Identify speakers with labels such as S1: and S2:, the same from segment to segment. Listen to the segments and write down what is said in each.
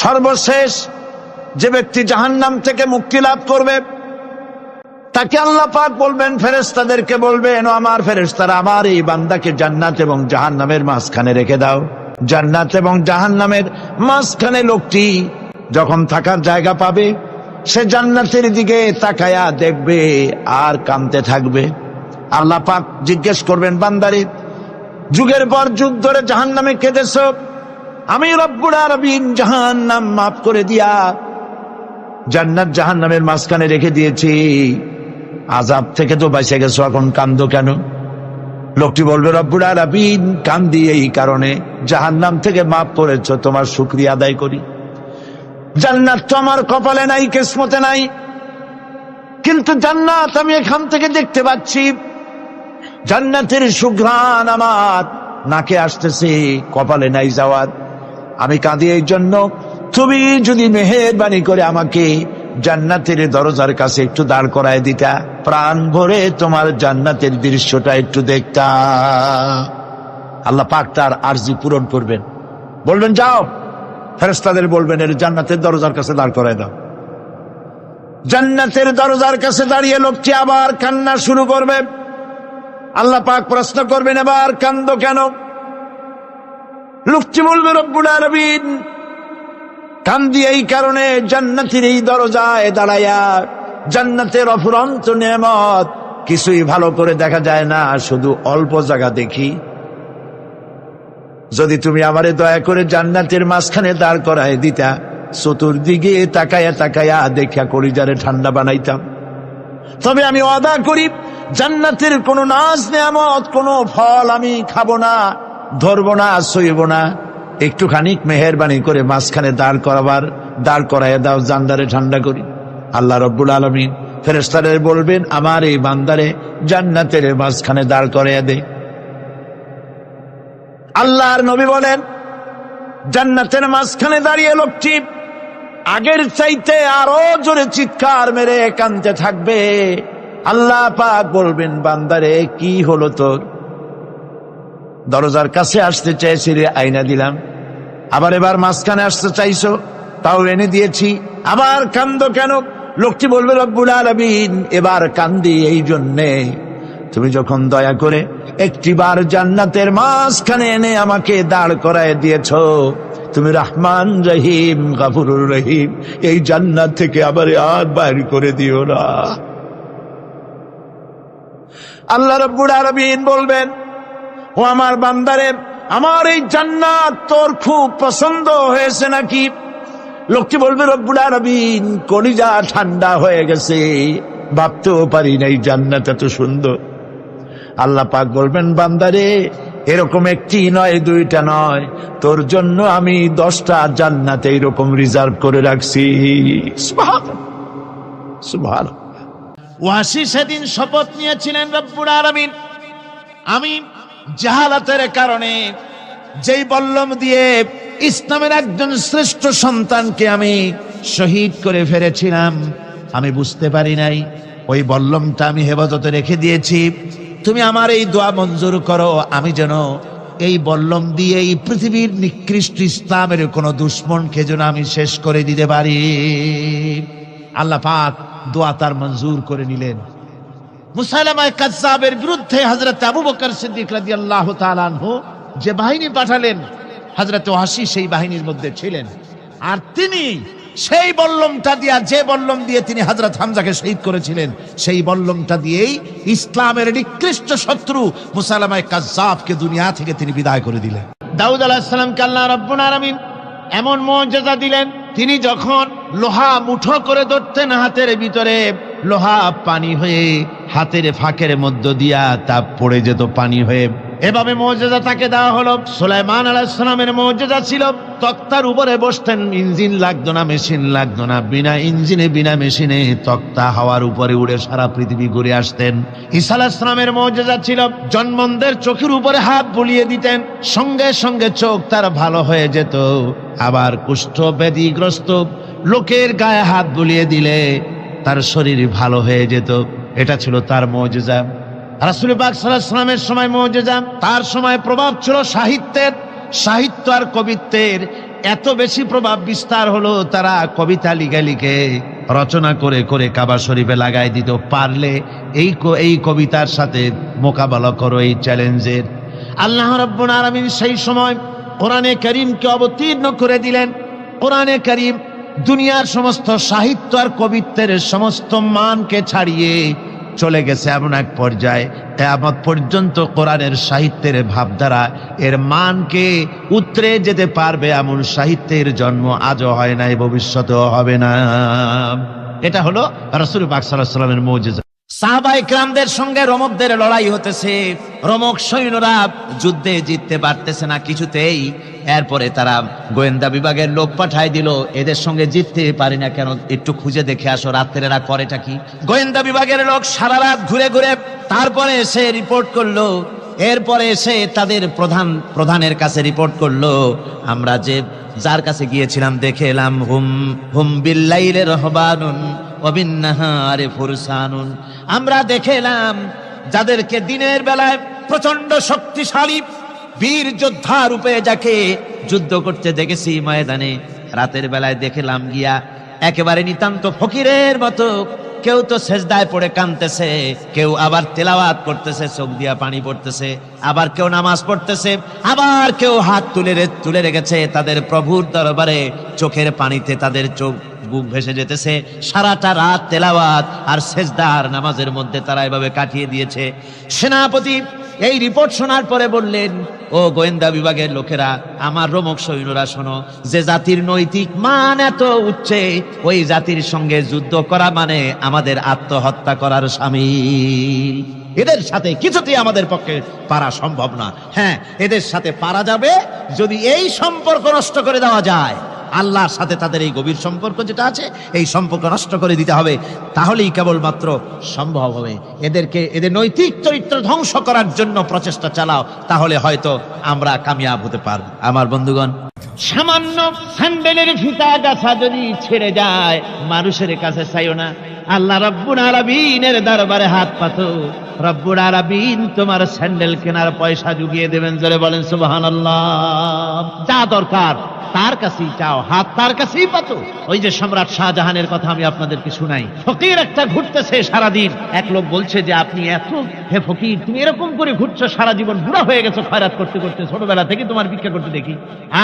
S1: সর্বশেষ যে ব্যক্তি জাহান্নাম থেকে মুক্তি লাভ করবে তাকে আল্লাহ পাক বলবেন, ফেরেশতাদেরকে বলবেন, ও আমার ফেরেশতারা, আমার এই বান্দাকে জান্নাত এবং জাহান্নামের মাঝখানে রেখে দাও। জান্নাত এবং জাহান্নামের মাঝখানে লোকটি যখন থাকার জায়গা পাবে, সে জান্নাতের দিকে তাকায়া দেখবে আর কাঁদতে থাকবে। আল্লাহ পাক জিজ্ঞেস করবেন, বান্দারে, যুগের পর যুগ ধরে জাহান্নামে কেঁদেছ, আমি রব্বুল আলামিন জাহান্নাম মাফ করে দিয়া জান্নাত জাহান্নামের মাঝখানে রেখে দিয়েছি, আযাব থেকে তো বেঁচে গেছো, এখন কান্দো কেন? লোকটি বলবে, রব্বুল আলামিন, কান্দি এই কারণে, জাহান্নাম থেকে মাফ করেছো, তোমার শুকরিয়া আদায় করি। জান্নাত তো আমার কপালে নাই, কিসমতে নাই, কিন্তু জান্নাত আমি এখান থেকে দেখতে পাচ্ছি, জান্নাতের সুঘ্রাণ আমার নাকে আসতেছে, কপালে নাই যাওয়ার। আমি কাঁদি এই জন্য, তুমি যদি মেহেরবানি করে আমাকে জান্নাতের দরজার কাছে একটু দাঁড় করায় দিতা, প্রাণ ভরে তোমার জান্নাতের দৃশ্যটা একটু দেখতা। আল্লাহ পাক তার আরজি পূরণ করবেন, বলবেন, যাও। ফেরেশতাদের বলবেন, এর জান্নাতের দরজার কাছে দাঁড় করায় দাও। জান্নাতের দরজার কাছে দাঁড়িয়ে লোকটি আবার কান্না শুরু করবে। আল্লাহ পাক প্রশ্ন করবেন, এবার কান্দো কেন? লোকটি বলবে, রব্বুল আলামিন, কান্দি এই কারণে, জান্নাতের এই দরজায় দাঁড়ায়া জান্নাতের অফুরন্ত নেয়ামত কিছুই ভালো করে দেখা যায় না, শুধু অল্প জায়গা দেখি। যদি তুমি আমারে দয়া করে জান্নাতের মাঝখানে দাঁড় করায় দিতা, চতুর্দিকে তাকায়া তাকায়া দেখা কলিজারে ঠান্ডা বানাইতাম। তবে আমি ওয়াদা করি, জান্নাতের কোনো নাজ নেয়ামত, কোনো ফল আমি খাবো না, ধরবো না, সইব না। একটুখানি মেহেরবানি করে মাঝখানে দাঁড় করাইয়া দাও, জান্নারে ঠান্ডা করি। আল্লাহ রব্বুল আলামিন ফেরেশতাদের বলবেন, আমার এই বান্দারে জান্নাতের মাঝখানে দাঁড় করাইয়া দে। আল্লাহর নবী বলেন, জান্নাতের মাঝখানে দাঁড়িয়ে লোকটি আগের চাইতে আরো জোরে চিৎকার মেরে কাঁদতে থাকবে। আল্লাহ পাক বলবেন, বান্দারে, কি হলো তোর? দরজার কাছে আসতে চাইছি রে, আইনা দিলাম। আবার এবার মাঝখানে আসতে চাইছো, তাও এনে দিয়েছি, আবার কান্দো কেন? লোকটি বলবে, রব্বুল আলামিন, এবার কান্দি এই জন্যে, তুমি যখন দয়া করে একটিবার জান্নাতের মাঝখানে এনে আমাকে দাঁড় করায় দিয়েছো, তুমি রহমান রহিম গফুরুর রহিম, এই জান্নাত থেকে আবার আর বাইর করে দিও না। আল্লাহ রাব্বুল আলামিন বলবেন, ও আমার বান্দারে, আমার এই জান্নাত তোর খুব পছন্দ হয়েছে নাকি? লোকটি বলবে, রব্বুল আলামিন, কলিজা ঠান্ডা হয়ে গেছে, ভাবতেও পারি নাই জান্নাত এত সুন্দর। আল্লাহ পাক বলবেন, বান্দারে, এরকম একটি নয়, দুইটা নয়, তোর জন্য আমি 10টা জান্নাত এইরকম রিজার্ভ করে রাখছি। সুবহানাল্লাহ, সুবহানাল্লাহ। ওয়াসি সেদিন শপথ নিয়েছিলেন, রব্বুল আলামিন, আমি জাহালাতের কারণে যেই বল্লম দিয়ে ইসলামের একজন শ্রেষ্ঠ সন্তানকে আমি শহীদ করে ফেলেছিলাম, আমি বুঝতে পারি নাই, ওই বল্লমটা আমি হেফাজতে রেখে দিয়েছি। তুমি আমার এই দোয়া মঞ্জুর করো, আমি যেন এই বল্লম দিয়ে এই পৃথিবীর নিকৃষ্ট ইসলামের কোন দুশ্মনকে যেন আমি শেষ করে দিতে পারি। আল্লাহ পাক দোয়া তার মঞ্জুর করে নিলেন। মুসাইলামা কাযযাবের বিরুদ্ধে হযরত আবু বকর সিদ্দিক রাদিয়াল্লাহু তাআলা আনহু যে বাহিনী পাঠালেন, হযরত ওয়াসি সেই বাহিনীর মধ্যে ছিলেন। আর তিনি সেই বল্লমটা দিয়া, যে বল্লম দিয়ে তিনি হযরত হামজাকে শহীদ করেছিলেন, সেই বল্লমটা দিয়েই ইসলামের নিকৃষ্ট শত্রু মুসাইলামা কাযযাবকে দুনিয়া থেকে তিনি বিদায় করে দিলেন। দাউদ আলাইহিস সালামকে আল্লাহ রাব্বুল আলামিন এমন মুজিজা দিলেন, তিনি যখন লোহা মুঠো করে ধরতেন হাতের ভিতরে, লোহা পানি হয়ে হাতের ফাঁকের মধ্য দিয়া তা পড়ে যেত পানি হয়ে। এভাবে মুজিজা তাকে দেওয়া হলো। সুলাইমান আলাইহিস সালামের মুজিজা ছিল, তক্তার উপরে বসতেন, ইঞ্জিন লাগতো না, মেশিন লাগতো না, বিনা ইঞ্জিনে বিনা মেশিনে তক্তা হাওয়ার উপরে উড়ে সারা পৃথিবী ঘুরে আসতেন। ঈসা আলাইহিস সালামের মুজিজা ছিল, জন্মদের চোখের উপরে হাত বুলিয়ে দিতেন, সঙ্গে সঙ্গে চোখ তার ভালো হয়ে যেত। আবার কুষ্ঠ ব্যাধিগ্রস্ত লোকের গায়ে হাত বুলিয়ে দিলে তার শরীর ভালো হয়ে যেত। এটা ছিল তার মুজিজা। রাসূল পাক সাল্লাল্লাহু আলাইহি ওয়াসাল্লামের সময় মুজিজা, তার সময় প্রভাব ছিল সাহিত্যের, সাহিত্য আর কবিত্বের। এত বেশি প্রভাব বিস্তার হলো, তারা কবিতা লিখে লিখে রচনা করে করে কাবা শরীফে লাগাই দিত। পারলে এই কবিতার সাথে মোকাবেলা করো এই চ্যালেঞ্জের। আল্লাহ রাব্বুল আলামিন সেই সময় কোরআনে কারীমকে অবতীর্ণ করে দিলেন। কোরআনে কারীম দুনিয়ার সমস্ত সাহিত্য আর কবিত্বের সমস্ত মানকে ছাড়িয়ে চলে গেছে এমন এক পর্যায়ে, কিয়ামত পর্যন্ত কোরআনের সাহিত্যের ভাবধারা এর মানকে উতরে যেতে পারবে এমন সাহিত্যের জন্ম আজও হয় নাই, ভবিষ্যতেও হবে না। এটা হলো রাসূল পাক সাল্লাল্লাহু আলাইহি ওয়াসাল্লামের মুজিজা। সাহাবায়ে কেরামদের সঙ্গে রোমকদের লড়াই হতেছে, রোমক সৈন্যরা যুদ্ধে জিততে পারতেছে না কিছুতেই। এরপরে তারা গোয়েন্দা বিভাগের লোক পাঠায় দিল, এদের সঙ্গে জিততে পারি না কেন, একটু খুঁজে দেখে আসো রাত্রে এরা করেটা কি। গোয়েন্দা বিভাগের লোক সারা রাত ঘুরে ঘুরে তারপরে এসে রিপোর্ট করলো। এরপরে এসে তাদের প্রধানের কাছে রিপোর্ট করলো, আমরা যার কাছে গিয়েছিলাম দেখে এলাম হুম বিল্লাইলি রাহবানুন ওয়া বিন্নাহারি ফুরসানুন। আমরা দেখে এলাম যাদেরকে দিনের বেলায় প্রচন্ড শক্তিশালী বীর যোদ্ধা রূপে যাকে যুদ্ধ করতে দেখেছি ময়দানে, রাতের বেলায় দেখলাম গিয়া একেবারে নিতান্ত ফকিরের মতো কেউ তো সেজদায় পড়ে কাঁদতেছে, কেউ আবার তেলাওয়াত করতেছে, চোখ দিয়া পানি পড়তেছে, আবার কেউ নামাজ পড়তেছে, আবার কেউ হাত তুলে রেখেছে তাদের প্রভুর দরবারে, চোখের পানিতে তাদের চোখ বুক ভেসে যেতেছে। সারাটা রাত তেলাওয়াত আর সেজদা আর নামাজের মধ্যে তারা এভাবে কাটিয়ে দিয়েছে। সেনাপতি এই রিপোর্ট শোনার পরে বললেন, ও গোয়েন্দা বিভাগের লোকেরা, আমার রোমক সৈন্যরা শোনো, যে জাতির নৈতিক মান এত উচ্চে, ওই জাতির সঙ্গে যুদ্ধ করা মানে আমাদের আত্মহত্যা করার শামিল। এদের সাথে কিছুতেই আমাদের পক্ষে পারা সম্ভব না। হ্যাঁ, এদের সাথে পারা যাবে যদি এই সম্পর্ক নষ্ট করে দেওয়া যায়। আল্লাহর সাথে তাদের এই গভীর সম্পর্ক যেটা আছে, এই সম্পর্ক নষ্ট করে দিতে হবে, তাহলেই কেবলমাত্র সম্ভব হবে। এদের নৈতিক চরিত্র ধ্বংস করার জন্য প্রচেষ্টা চালাও, তাহলে হয়তো আমরা কামিয়াব হতে পারব। আমার বন্ধুগণ, সামান্য স্যান্ডেলের ফিতা গাছা যদি ছেড়ে যায়, মানুষের কাছে চাইও না, আল্লাহ রাব্বুল আলামিনের দরবারে হাত পাতো। রব্বুল আলামিন তোমার স্যান্ডেল কেনার পয়সা জুগিয়ে দেবেন। জোরে বলেন সুবহানাল্লাহ। যা দরকার তার কাছেই চাও, হাত তার কাছেই পাতো। ওই যে সম্রাট শাহজাহানের কথা আমি আপনাদেরকে শুনাই, ফকির একটা ঘুরতেছে সারাদিন। এক লোক বলছে যে আপনি হে ফকির, তুমি এরকম করে ঘুরছো সারা জীবন, বুড়া হয়ে গেছো খয়রাত করতে করতে, ছোটবেলা থেকে তোমার ভিক্ষা করতে দেখি,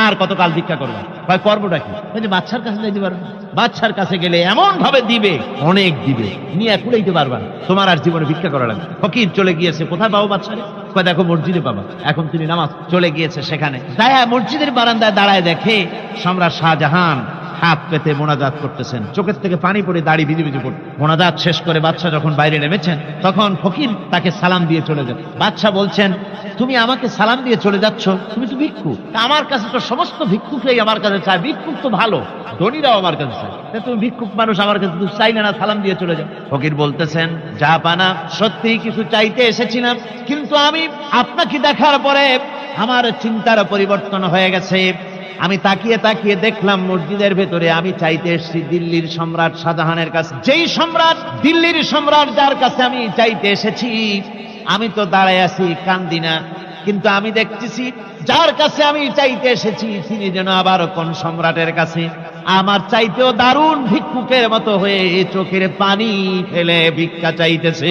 S1: আর কতকাল ভিক্ষা করবে? করবোটা কি? বাচ্চার কাছে যাইতে পারবে, বাচ্চার কাছে গেলে এমন ভাবে দিবে, অনেক দিবে, নিয়ে কুলাইতে পারবা, তোমার আর জীবনে ভিক্ষা করা লাগবে। ফকির চলে গিয়েছে, কোথায় পাবো বাচ্চারে? দেখো মসজিদে পাবা। এখন তিনি নামাজ চলে গিয়েছে, সেখানে মসজিদের বারান্দায় দাঁড়ায় দেখে সম্রাট শাহজাহান হাত পেতে মোনাজাত করতেছেন, চোখের থেকে পানি পড়ে দাড়ি ভিজে ভিজে পড়ে। মোনাজাত শেষ করে বাদশা যখন বাইরে নেমেছেন, তখন ফকির তাকে সালাম দিয়ে চলে যান। বাদশা বলছেন, তুমি আমাকে সালাম দিয়ে চলে যাচ্ছ, তুমি তো ভিক্ষুক, আমার কাছে তো সমস্ত ভিক্ষুকরাই আমার কাছে চায়, ভিক্ষুক তো ভালো, ধনীরাও আমার কাছে চায়, তুমি ভিক্ষুক মানুষ আমার কাছে তুমি চাইলে না, সালাম দিয়ে চলে যাও। ফকির বলতেছেন, যা পানা, সত্যিই কিছু চাইতে এসেছিলাম, কিন্তু আমি আপনাকে দেখার পরে আমার চিন্তার পরিবর্তন হয়ে গেছে। আমি তাকিয়ে তাকিয়ে দেখলাম মসজিদের ভেতরে আমি চাইতে এসেছি দিল্লির সম্রাট শাহজাহানের কাছে। যেই সম্রাট, দিল্লির সম্রাট যার কাছে আমি চাইতে এসেছি, আমি তো দাঁড়ায় আছি, কান্দি না, কিন্তু আমি দেখতেছি যার কাছে আমি চাইতে এসেছি তিনি যেন আবার কোন সম্রাটের কাছে আমার চাইতেও দারুণ ভিক্ষুকের মতো হয়ে চোখের পানি ফেলে ভিক্ষা চাইতেছে।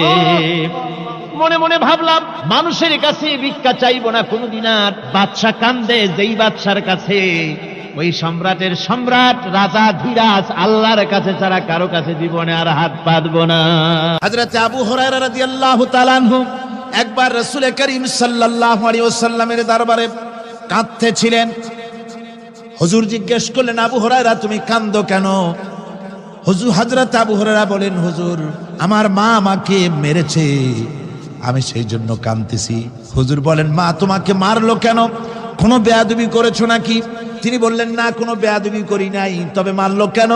S1: মনে মনে ভাবলাম, মানুষের কাছে ভিক্ষা চাইবো না কোনদিন আর। বাদশা কান্দে, যেই বাদশার কাছে, ওই সম্রাটের সম্রাট রাজা ধীরাজ আল্লাহর কাছে ছাড়া কারো কাছে জীবনে আর হাত পাতবো না। হযরত আবু হুরায়রা রাদিয়াল্লাহু তাআলা আনহু একবার রাসূল করিম সাল্লাল্লাহু আলাইহি ওয়াসাল্লামের দরবারে কাঁদতেছিলেন। হুজুর জিজ্ঞেস করলেন, আবু হুরায়রা তুমি কাঁদো কেন? হযরত আবু হুরায়রা বলেন, হুজুর আমার মা আমাকে মেরেছে, আমি সেই জন্য কাঁদতেছি। হুজুর বলেন, মা তোমাকে মারলো কেন? কোনো বেয়াদবি করেছো নাকি? তিনি বললেন, না কোনো বেয়াদবি করি নাই, তবে মারলো কেন?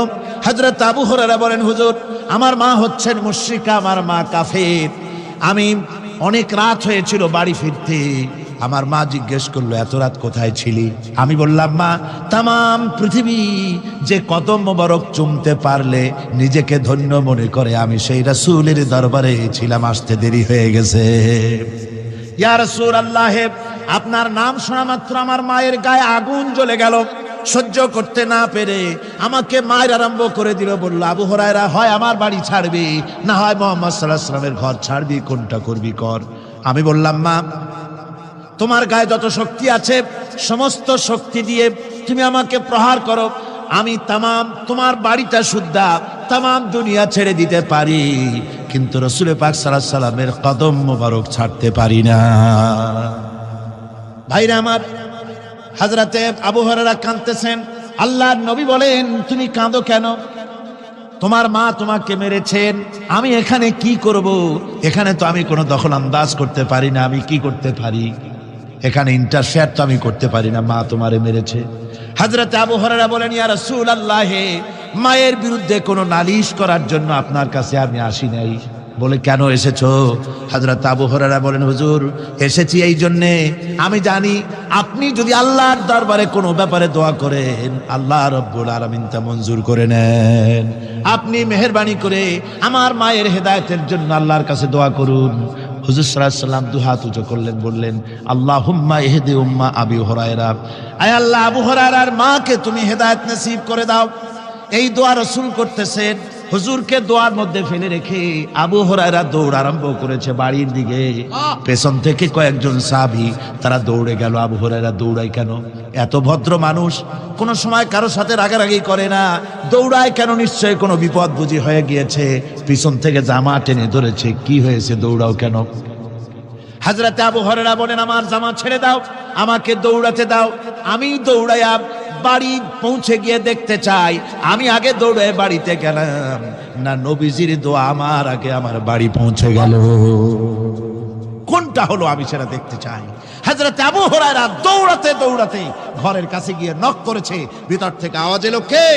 S1: হযরত আবু হুরায়রা বলেন, হুজুর আমার মা হচ্ছেন মুশরিকা, আমার মা কাফের। আমি অনেক রাত হয়েছিল বাড়ি ফিরতে, আমার মা জিজ্ঞেস করলো এত রাত কোথায় ছিলি? আমি বললাম, মা তামাম পৃথিবী যে কদম মোবারক চুমতে পারলে নিজেকে ধন্য মনে করে, আমি সেই রাসূলের দরবারে ছিলাম, আসতে দেরি হয়ে গেছে। ইয়া রাসূলুল্লাহ, আপনার নাম শোনা মাত্র আমার মায়ের গায়ে আগুন জ্বলে গেল। সহ্য করতে না পেরে আমাকে মায়ের আরম্ভ করে দিল। বলল, আবু হুরায়রা, হয় আমার বাড়ি ছাড়বি, না হয় মুহাম্মদ সাল্লাল্লাহু আলাইহি ওয়াসাল্লামের ঘর ছাড়বি, কোনটা করবি কর। আমি বললাম, মা, তোমার গায়ে যত শক্তি আছে সমস্ত শক্তি দিয়ে তুমি আমাকে প্রহার করো, আমি তোমার বাড়িটা শুদ্ধা তাম দুনিয়া ছেড়ে দিতে পারি, কিন্তু রাসূল পাক সাল্লাল্লাহু আলাইহি ওয়াসাল্লামের কদম মোবারক ছাড়তে পারি না। ভাইরা আমার, হযরতে আবু হুরায়রা কাঁদতেছেন। আল্লাহর নবী বলেন, তুমি কাঁদো কেন? তোমার মা তোমাকে মেরেছেন, আমি এখানে কি করব? এখানে তো আমি কোনো দখল আন্দাজ করতে পারি না, আমি কি করতে পারি? এখানে ইন্টারফেয়ার তো আমি করতে পারি না, মা তোমারে মেরেছে। হযরতে আবু হুরায়রা বলেন, ইয়া রাসূলুল্লাহ, মায়ের বিরুদ্ধে কোনো নালিশ করার জন্য আপনার কাছে আমি আসি নাই। বলে, কেন এসেছো? হযরত আবু হুরায়রা বলেন, হুজুর, এসেছি এই জন্যে, আমি জানি আপনি যদি আল্লাহর দরবারে কোনো ব্যাপারে দোয়া করেন, আল্লাহ রাব্বুল আলামিন তা মঞ্জুর করে নেন। আপনি মেহেরবানি করে আমার মায়ের হেদায়েতের জন্য আল্লাহর কাছে দোয়া করুন। হুজুর সাল্লাল্লাহু আলাইহি ওয়াসাল্লাম দুহাত উঁচু করলেন, বললেন, আল্লাহুম্মা ইহদি উম্মা আবি হুরায়রা, আয় আল্লাহ, আবু হুরায়রার মাকে তুমি হেদায়েত নসিব করে দাও। এই দোয়া রাসূল করতেছেন। হুজুরকে দোয়ার মধ্যে ফেলে রেখে আবু হুরায়রা দৌড় আরম্ভ করেছে বাড়ির দিকে। পেছন থেকে কয়েকজন সাহাবী তারা দৌড়ে গেল। আবু হুরায়রা দৌড়ায় কেন? এত ভদ্র মানুষ, কোন সময় কারোর সাথে রাগারাগি করে না, দৌড়ায় কেন? নিশ্চয়ই কোনো বিপদ বুঝি হয়ে গিয়েছে, পিছন থেকে জামা টেনে ধরেছে, কি হয়েছে, দৌড়াও কেন? হযরতে আবু হুরায়রা বলেন, আমার জামা ছেড়ে দাও, আমাকে দৌড়াতে দাও, আমি দৌড়াইয়া বাড়ি পৌঁছে গিয়ে দেখতে চাই। আমি আগে দৌড়ে বাড়িতে গেলাম না নবীজির দোয়া আমার আগে আমার বাড়ি পৌঁছে গেল, কোনটা হলো আমি সেটা দেখতে চাই। হযরতে আবু হুরায়রা দৌড়াতে দৌড়াতে ঘরের কাছে গিয়ে নক করেছে। ভিতর থেকে আওয়াজ এলো, কে?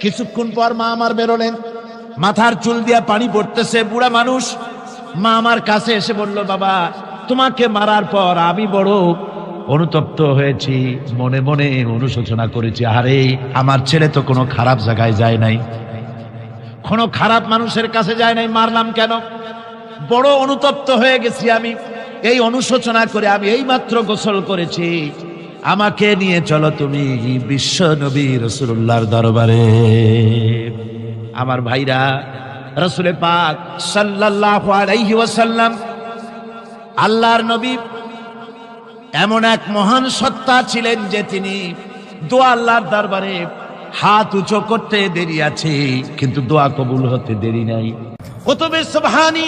S1: কিছুক্ষণ পর মা আমার বেরোলেন, মাথার চুল দিয়ে পানি পড়তেছে, বুড়া মানুষ। মা আমার কাছে এসে বলল, বাবা, তোমাকে মারার পর আমি বড় অনুতপ্ত হয়েছি, মনে মনে অনুশোচনা করেছি, আরে আমার ছেলে তো কোনো খারাপ জায়গায় যায় নাই, কোনো খারাপ মানুষের কাছে যায় নাই, মারলাম কেন? বড় অনুতপ্ত হয়ে গেছি আমি। এই অনুশোচনা করে আমি এই মাত্র গোসল করেছি, আমাকে নিয়ে চলো তুমি বিশ্ব নবী রাসূলুল্লাহর দরবারে। আমার ভাইরা, রাসূল পাক সাল্লাল্লাহু আলাইহি ওয়াসাল্লাম, আল্লাহর নবী এমন এক মহান সত্তা ছিলেন যে তিনি দোয়া আল্লাহর দরবারে হাত উঁচু করতে দেরি আছে, কিন্তু দোয়া কবুল হতে দেরি নাই। কুতুবে সুবহানী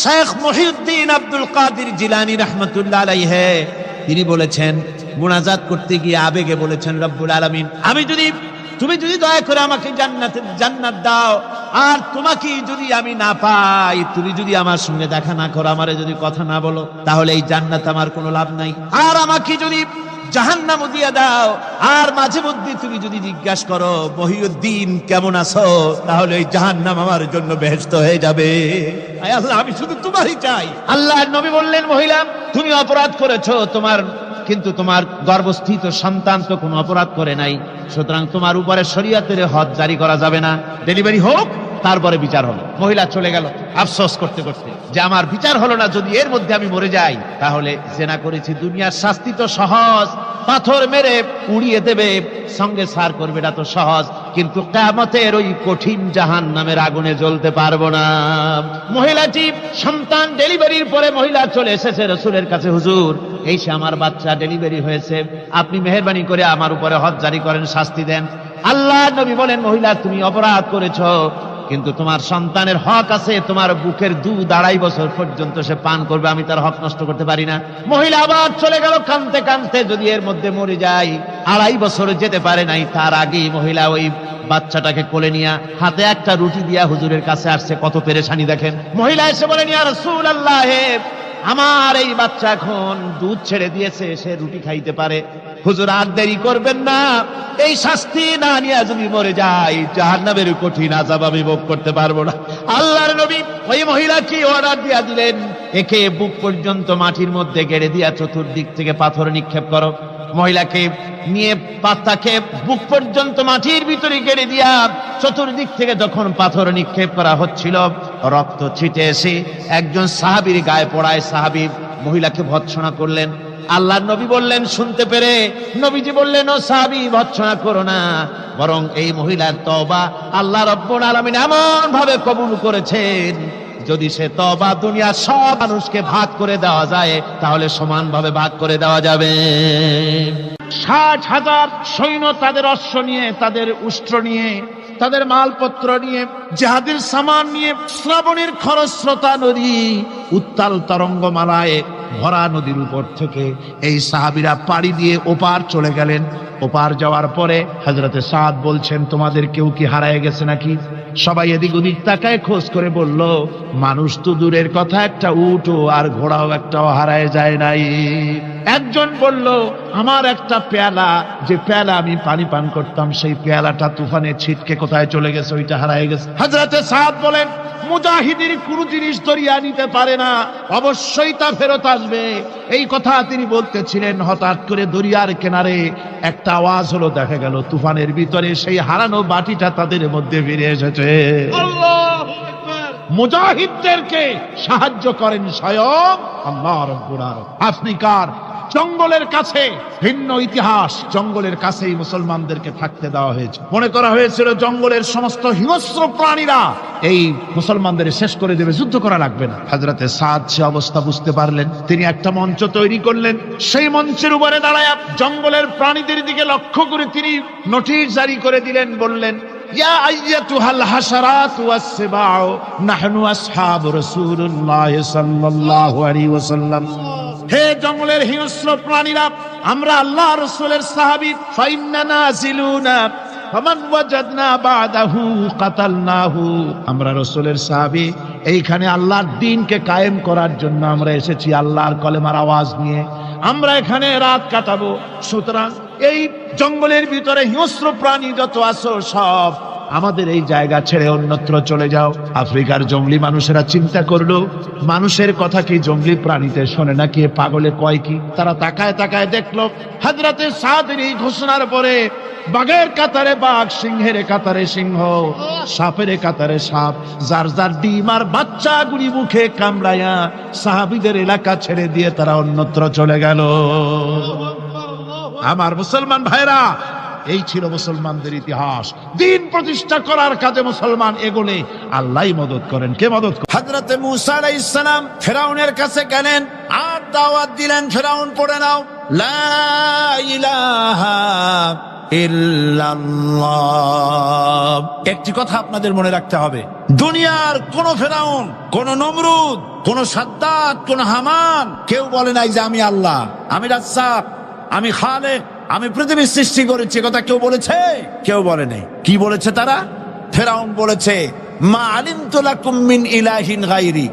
S1: শেখ মুহিউদ্দিন আব্দুল কাদের জিলানী রাহমাতুল্লাহ আলাইহি তিনি বলেছেন, মুনাজাত করতে গিয়ে আবেগে বলেছেন, রব্বুল আলামিন, তুমি যদি দয়া করে আমাকে জান্নাত দাও, আর তোমাকে যদি আমি না পাই, তুমি যদি আমার সঙ্গে দেখা না করো, আমারে যদি কথা না বলো, তাহলে এই জান্নাত আমার কোনো লাভ নাই। আর আমাকে যদি জাহান্নাম দিয়ে দাও, আর মাঝে মধ্যে তুমি যদি জিজ্ঞাসা করো, মহিউদ্দিন কেমন আছো, তাহলে এই জাহান্নাম আমার জন্য বেহেশত হয়ে যাবে। আয় আল্লাহ, আমি শুধু তোমারই চাই। আল্লাহর নবী বললেন, মহিলা, তুমি অপরাধ করেছো, কিন্তু তোমার গর্ভস্থিত সন্তান তো কোনো অপরাধ করে নাই, সুতরাং তোমার উপরে শরীয়তের হদ জারি করা যাবে না, ডেলিভারি হোক, তারপরে বিচার হবে। মহিলা চলে গেল আফসোস করতে করতে যে আমার বিচার হলো না, যদি এর মধ্যে আমি মরে যাই তাহলে জেনা করেছি, দুনিয়ার শাস্তি তো সহজ, পাথর মেরে উড়িয়ে দেবে, সঙ্গে সার করবে, এটা তো সহজ, কিন্তু কিয়ামতের ওই কঠিন জাহান্নামের আগুনে জ্বলতে পারবো না। মহিলাটি সন্তান ডেলিভারির পরে মহিলা চলে এসেছে রাসূলের কাছে, হুজুর, এই সে আমার বাচ্চা ডেলিভারি হয়েছে, আপনি মেহেরবানি করে আমার উপরে হদ জারি করেন, শাস্তি দেন। আল্লাহর নবী বলেন, মহিলা, তুমি অপরাধ করেছো, কিন্তু তোমার সন্তানের হক আছে, তোমার বুকের দুধ 2.5 বছর পর্যন্ত সে পান করবে, আমি তার হক নষ্ট করতে পারি না। মহিলা আবার চলে গেল কাঁদতে কাঁদতে, যদি এর মধ্যে মরে যায়, 2.5 বছর যেতে পারে নাই, তার আগেই মহিলা ওই বাচ্চাটাকে কোলে নিয়ে হাতে একটা রুটি দিয়া হুজুরের কাছে আসছে। কত পেরেশানি দেখেন। মহিলা এসে বলেন, ইয়া রাসূলুল্লাহ, আমার এই বাচ্চা এখন দুধ ছেড়ে দিয়েছে, সে রুটি খাইতে পারে, হুজুর আর দেরি করবেন না, এই শাস্তি না নিয়ে যদি মরে যায়, জাহান্নামের কঠিন আযাব আমি ভোগ করতে পারবো না। আল্লাহর নবী ওই মহিলাকে অর্ডার দিয়া দিলেন, একে বুক পর্যন্ত মাটির মধ্যে গেড়ে দিয়া চতুর্দিক থেকে পাথর নিক্ষেপ করো। মহিলাকে নিয়ে পাতাকে বুক পর্যন্ত মাটির ভিতরে গেড়ে দিয়া চতুর্দিক থেকে যখন পাথর নিক্ষেপ করা হচ্ছিল, রক্ত ছিটে এসে একজন সাহাবীর গায়ে পড়ায়। সাহাবী মহিলাকে ভৎসনা করলেন, আল্লাহর নবী বললেন শুনতে পেরে, নবীজি বললেন, ও সাহাবী, ভর্ৎসনা করো না, বরং এই মহিলার তওবা আল্লাহ রাব্বুল আলামিন এমন ভাবে কবুল করেছেন, যদি সে তওবা দুনিয়ার সব মানুষকে ভাগ করে দেওয়া যায়, তাহলে সমানভাবে ভাগ করে দেওয়া যাবে। 60,000 সৈন্য তাদের অশ্ব নিয়ে, তাদের উষ্ট্র নিয়ে, তাদের মালপত্র নিয়ে, জিহাদের সামান নিয়ে শ্রাবণের খরস্রোতা নদী, উত্তাল তরঙ্গমালায় ভরা নদীর উপর থেকে এই সাহাবীরা পাড়ি দিয়ে ওপার চলে গেলেন। ওপার যাওয়ার পরে হযরতে সাদ বলছেন, তোমাদের কেউ কি হারায় গেছে নাকি? সবাই এদিক ওদিক তাকায় খোঁজ করে বলল, মানুষ তো দূরের কথা, একটা উট আর ঘোড়াও একটাও হারায় যায় নাই। একজন বলল, আমার একটা পেয়ালা, যে পেয়ালা আমি পানি পান করতাম, সেই পেয়ালাটা তুফানে ছিটকে কোথায় চলে গেছে, ওইটা হারায় গেছে। হযরতে সাদ বলেন, মুজাহিদের কোন জিনিস দরিয়া নিতে পারে না, অবশ্যই তা ফেরত আসবে। এই কথা তিনি বলতেছিলেন, হঠাৎ করে দরিয়ার কিনারে একটা আওয়াজ হলো, দেখা গেল তুফানের ভিতরে সেই হারানো বাটিটা তাদের মধ্যে ফিরে এসেছে। মুজাহিদদেরকে সাহায্য করেন স্বয়ং আল্লাহ রাব্বুল আলামিন। আফ্রিকার জঙ্গলের কাছে ভিন্ন ইতিহাস, জঙ্গলের কাছেই মুসলমানদেরকে থাকতে দেওয়া হয়েছে। মনে করা হয়েছিল জঙ্গলের সমস্ত হিংস্র প্রাণীরা এই মুসলমানদের শেষ করে দেবে, যুদ্ধ করা লাগবে না। হযরতে সাদ সে অবস্থা বুঝতে পারলেন, তিনি একটা মঞ্চ তৈরি করলেন। সেই মঞ্চের উপরে দাঁড়ায় জঙ্গলের প্রাণীদের দিকে লক্ষ্য করে তিনি নোটিশ জারি করে দিলেন, বললেন, ইয়া আইয়াতুহাল হাশারাত ওয়াস সিবাউ নাহনু আসহাবু রাসূলুল্লাহ সাল্লাল্লাহু আলাইহি ওয়াসাল্লাম। হে জঙ্গলের হিংস্র প্রাণীরা, আমরা আল্লাহ রাসূলের সাহাবী, ফাইন্না নাজিলুনা ফামান ওয়াজাদনা বাদাহু কাতালনাহু। আমরা রাসূলের সাহাবী, এইখানে আল্লাহর দ্বীনকে কায়েম করার জন্য আমরা এসেছি, আল্লাহর কলেমার আওয়াজ নিয়ে আমরা এখানে রাত কাটাবো। সুতরাং এই জঙ্গলের ভিতরে হিংস্র প্রাণী যত আছো, সব আমাদের এই জায়গা ছেড়ে অন্যত্র চলে যাও। আফ্রিকার জঙ্গলি মানুষেরা চিন্তা করলো, মানুষের কথা কি জঙ্গলি প্রাণীতে শোনে নাকি, পাগলে কয় কি? তারা তাকায় তাকায় দেখলো, হযরতে সাদের এই ঘোষণার পরে বাঘের কাতারে বাঘ, সিংহের কাতারে সিংহ, সাপের কাতারে সাপ, যার যার ডিম আর বাচ্চাগুলি মুখে কামড়াইয়া সাহাবীদের এলাকা ছেড়ে দিয়ে তারা অন্যত্র চলে গেল। আমার মুসলমান ভাইরা, এই ছিল মুসলমানদের ইতিহাস। দ্বীন প্রতিষ্ঠা করার কাজে মুসলমান এগোলে আল্লাহই মদত করেন। কে মদত করেন? হযরতে মূসা আলাইহিস সালাম ফেরাউনের কাছে গেলেন আর দাওয়াত দিলেন, ফেরাউন পড়ে নাও, লা ইলাহা ইল্লাল্লাহ। একটি কথা আপনাদের মনে রাখতে হবে, দুনিয়ার কোন ফেরাউন, কোন নমরুদ, কোন সাদ্দাত, কোন হামান কেউ বলে নাই যে আমি আল্লাহ, আমি রাজ্জাক, আমি খালেক, আমি পৃথিবীর সৃষ্টি করেছি। কথা কেউ বলেছে? কেউ বলে নাই। কি বলেছে তারা? ফেরাউন বলেছে, মা আলিমতু লাকুম মিন ইলাহিন গায়রি,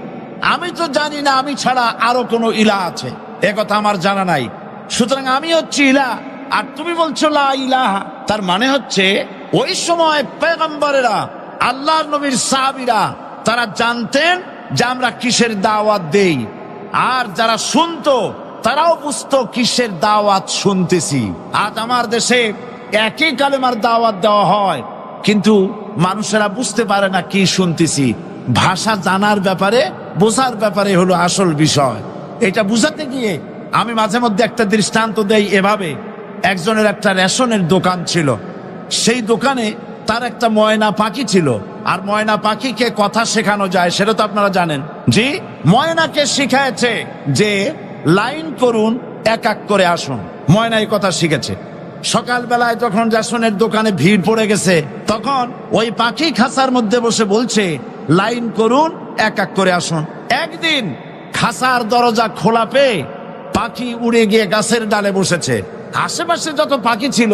S1: আমি তো জানি না আমি ছাড়া আরো কোন ইলাহ আছে, এ কথা আমার জানা নাই, সুতরাং আমি হচ্ছি ইলাহ, আর তুমি বলছো লা ইলাহা। তার মানে হচ্ছে ওই সময় পয়গম্বরেরা, আল্লাহর নবীর সাহাবীরা, তারা জানতেন যে আমরা কিসের দাওয়াত দেই, আর যারা শুনতো তারাও বুঝতো কিসের দাওয়াত শুনতেছি। আজ আমার দেশে একই কালেমার দাওয়াত দেওয়া হয়, কিন্তু মানুষেরা বুঝতে পারে না কি শুনতেছি। ভাষা জানার ব্যাপারে, বোঝার ব্যাপারে হলো আসল বিষয়। এটা বুঝাতে গিয়ে আমি মাঝে মধ্যে একটা দৃষ্টান্ত দেই এভাবে। একজনের একটা রেশনের দোকান ছিল, সেই দোকানে তার একটা ময়না পাখি ছিল। আর ময়না পাখিকে কথা শেখানো যায়, সেটা তো আপনারা জানেন। জি, ময়নাকে শিখায়েছে যে লাইন করুন, এক এক করে আসুন। ময়না এই কথা শিখেছে। সকালবেলায় যখন রেশনের দোকানে ভিড় পড়ে গেছে, তখন ওই পাখি খাঁচার মধ্যে বসে বলছে, লাইন করুন, এক এক করে আসুন। একদিন খাঁচার দরজা খোলা পেয়ে পাখি উড়ে গিয়ে গাছের ডালে বসেছে। আশেপাশে যত পাখি ছিল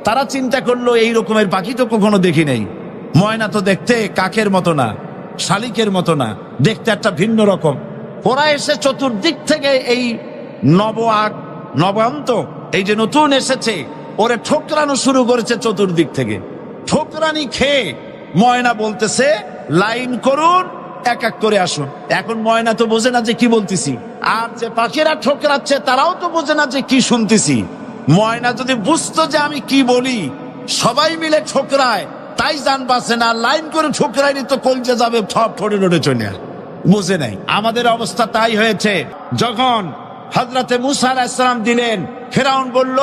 S1: তারা চিন্তা করলো, এই রকমের পাখি তো কখনো দেখি নেই। ময়না তো দেখতে কাকের মতো না, শালিকের মতো না, দেখতে একটা ভিন্ন রকম। ওরা এসে চতুর্দিক থেকে এই নবান্ত, এই যে নতুন এসেছে, ওরে ঠোকরানো শুরু করেছে চতুর্দিক থেকে। ঠোকরানি খেয়ে ময়না বলতেছে, লাইন করুন, এক এক করে আসুন। এখন ময়না তো বোঝে না যে কি বলতেছি, আর যে পাখিরা ঠোকরাচ্ছে তারাও তো বোঝে না যে কি শুনতেছি। ময়না যদি বুঝতো যে আমি কি বলি, সবাই মিলে ঠোকরায়, তাই জান বাঁচে না। লাইন করে ঠোকরাইনি তো কলজে যাবে, সব ঠোঁটে ঠোঁটে চলে, বুঝে নাই। আমাদের অবস্থা তাই হয়েছে। যখন হযরতে মুসা আলাইহিস সালাম দিলেন। ফেরাউন বলল,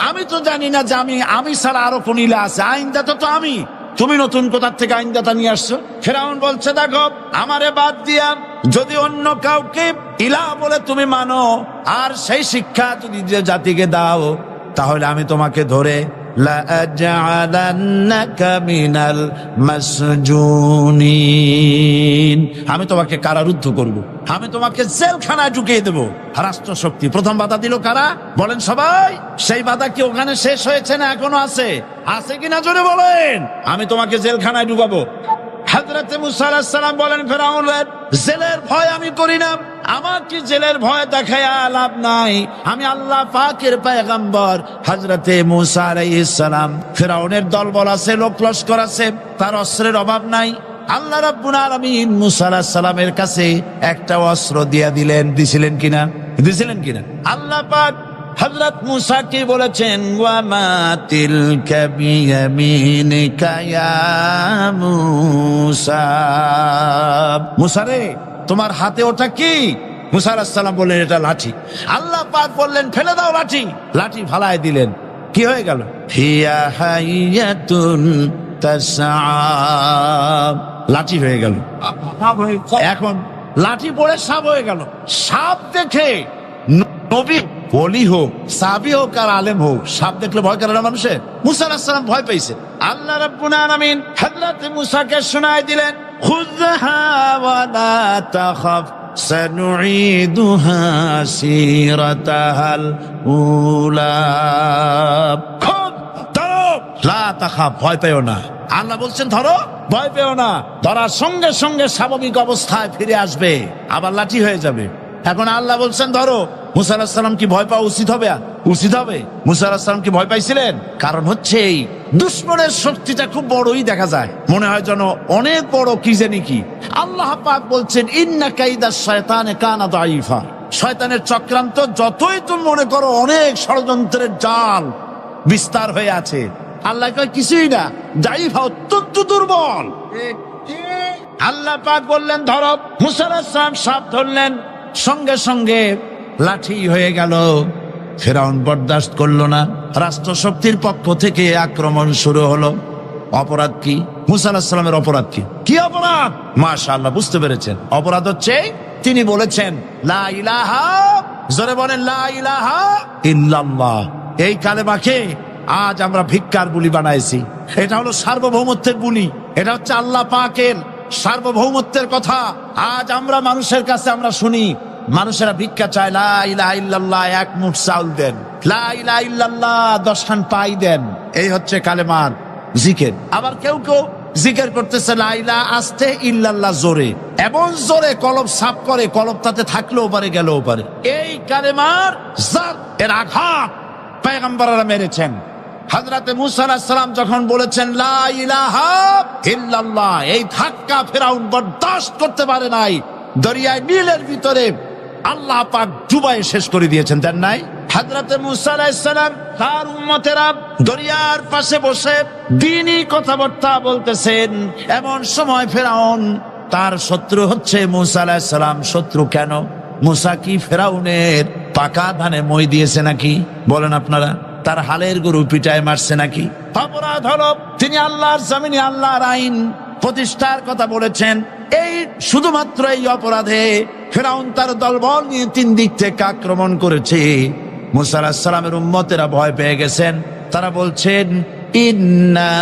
S1: আমি তো জানি না যে আমি ছাড়া আরো কোন ইলা আছে, আইনদাতা তো আমি, তুমি নতুন কোথা থেকে আইনদাতা নিয়ে আসছো? ফেরাউন বলছে, দেখো আমারে বাদ দিয়া যদি অন্য কাউকে ইলা বলে তুমি মানো আর সেই শিক্ষা যদি যে জাতিকে দাও, তাহলে আমি তোমাকে ধরে লাআজআলান্নাকা মিনাল মাসজুনিন, আমি তোমাকে কারারুদ্ধ করব, আমি তোমাকে জেলখানায় ঢুকিয়ে দেব। রাষ্ট্র শক্তি প্রথম বাধা দিল কারা? বলেন সবাই। সেই বাধা কি ওখানে শেষ হয়েছে না এখনো আছে? আছে কিনা জোরে বলেন। আমি তোমাকে জেলখানায় ঢুকাবো। হযরতে মুসা আলাইহিস সালাম বলেন, ফেরাউনের জেলের ভয় আমি করি না, আমাকে জেলের ভয় দেখায়া লাভ নাই, আমি আল্লাহ পাকের পয়গম্বর হযরতে মুসা আলাইহিস সালাম। ফেরাউনের দলবল আছে, লোক লস্কর আছে, তার অস্ত্রের অভাব নাই। আল্লাহ রাব্বুল আলামিন মুসা আলাইহিস সালামের কাছে একটা অস্ত্র দিয়া দিলেন। দিছিলেন কিনা? আল্লাহ পাক হযরত মুসা কি বলেছেন? ওয়া মা তিলকা বিয়ামিনিকা ইয়া মুসা, মুসা রে তোমার হাতে ওটা কি? মুসা আলাইহিস সালাম বললেন, এটা লাঠি। আল্লাহ পাক বললেন, ফেলে দাও লাঠি। লাঠি ফালায় দিলেন। কি হয়ে গেল? হিয়া হাইয়াতুন তাসআ, লাঠি হয়ে গেল। এখন লাঠি পড়ে সাপ হয়ে গেল। সাপ দেখে নবী, ওলি হোক, সাহাবী হোক আর আলেম হোক, সাপ দেখলে ভয় করে না মানুষের? মুসা আলাইহিস সালাম ভয় পেয়েছে। আল্লাহ রাব্বুল আলামিন হযরত মুসাকে শোনায় দিলেন, খুযহা ওয়া লা তাখাফ সানুঈদুহা সিরাতাহাল উলা, খুব ধরো, লা তাখাফ, ভয় পেও না। আল্লাহ বলছেন ধরো, ভয় পেও না। ধরার সঙ্গে সঙ্গে স্বাভাবিক অবস্থায় ফিরে আসবে, আবার লাঠি হয়ে যাবে। এখন আল্লাহ বলছেন ধরো। মুসা আলাইহিস সালাম কি ভয় পাওয়া উচিত হবে? উচিত হবে। মুসা আলাইহিস সালাম কি ভয় পাইছিলেন? কারণ হচ্ছে এই দুশমনের শক্তিটা খুব বড়ই দেখা যায়, মনে হয় যেন অনেক বড়, কি জানি কি। আল্লাহ পাক বলছেন, ইন্না কাইদাশ শায়তানে কানা দাঈফা, শয়তানের চক্রান্ত যতই তুমি মনে করো অনেক ষড়যন্ত্রের জাল বিস্তার হয়ে আছে, আল্লাহ কয় কিছুই না, দাঈফা, অত্যন্ত দুর্বল। আল্লাহ পাক বললেন ধরো। মুসা আলাইহিস সালাম সাপ ধরলেন, সঙ্গে সঙ্গে লাঠি হয়ে গেল। ফেরাউন বরদাস্ত করলো না, রাষ্ট্রশক্তির পক্ষ থেকে আক্রমণ শুরু হলো। অপরাধ কি? মুসা আলাইহিস সালামের অপরাধ কি? কি অপরাধ? মাশাআল্লাহ, বুঝতে পেরেছেন। অপরাধ হচ্ছে তিনি বলেছেন লা ইলাহা, জোরে বলেন লা ইলাহা ইল্লাল্লাহ। এই কালেমাকে আজ আমরা ভিক্ষার বুলি বানাইছি। এটা হলো সার্বভৌমত্বের বুলি, এটা হচ্ছে আল্লাহ পাকের সার্বভৌমত্বের কথা। আজ আমরা মানুষের কাছে আমরা শুনি, মানুষেরা ভিক্ষা চায়, লা ইলাহা ইল্লাল্লাহ, এক মুঠ চাউল দেন, লা ইলাহা ইল্লাল্লাহ 10 খান পাই দেন। এই হচ্ছে কালেমার জিকির। আবার কেউ কেউ জিকির করতেছে লা ইলাহা আস্তে, ইল্লাল্লাহ জোরে, এমন জোরে কলব সাফ করে, কলব তাতে থাকলেও পারে গেলেও পারে। এই কালেমার জাত, এর আঘাত পয়গম্বররা মেরেছেন। হযরতে মুসা আলাইহিস সালাম যখন বলেছেন লা ইলাহা ইল্লাল্লাহ, এই ধাক্কা ফেরাউন বরদাস্ত করতে পারে নাই। দরিয়ায় নীলের ভিতরে আল্লাহ পাক ডুবাই শেষ করে দিয়েছেন, দেন নাই? হযরতে মুসা আলাইহিস সালাম তার উম্মতেরা দরিয়ার পাশে বসে দ্বীনি কথাবার্তা বলতেছেন। এমন সময় ফেরাউন, তার শত্রু হচ্ছে মুসা আলাইহিস সালাম। শত্রু কেন? মুসা কি ফেরাউনের পাকা ধানে মই দিয়েছে নাকি? বলেন আপনারা। তার হালের গরু পিটায় মারছে নাকি? অপরাধ হলো তিনি আল্লাহর জমিনে আল্লাহর আইন প্রতিষ্ঠার কথা বলেছেন। এই শুধুমাত্র এই অপরাধে ফেরাউন তার দলবল নিয়ে 3 দিক থেকে আক্রমণ করেছে। মুসা আলাইহিস সালামের উম্মতেরা ভয় পেয়ে গেছেন। তারা বলছেন ইন্না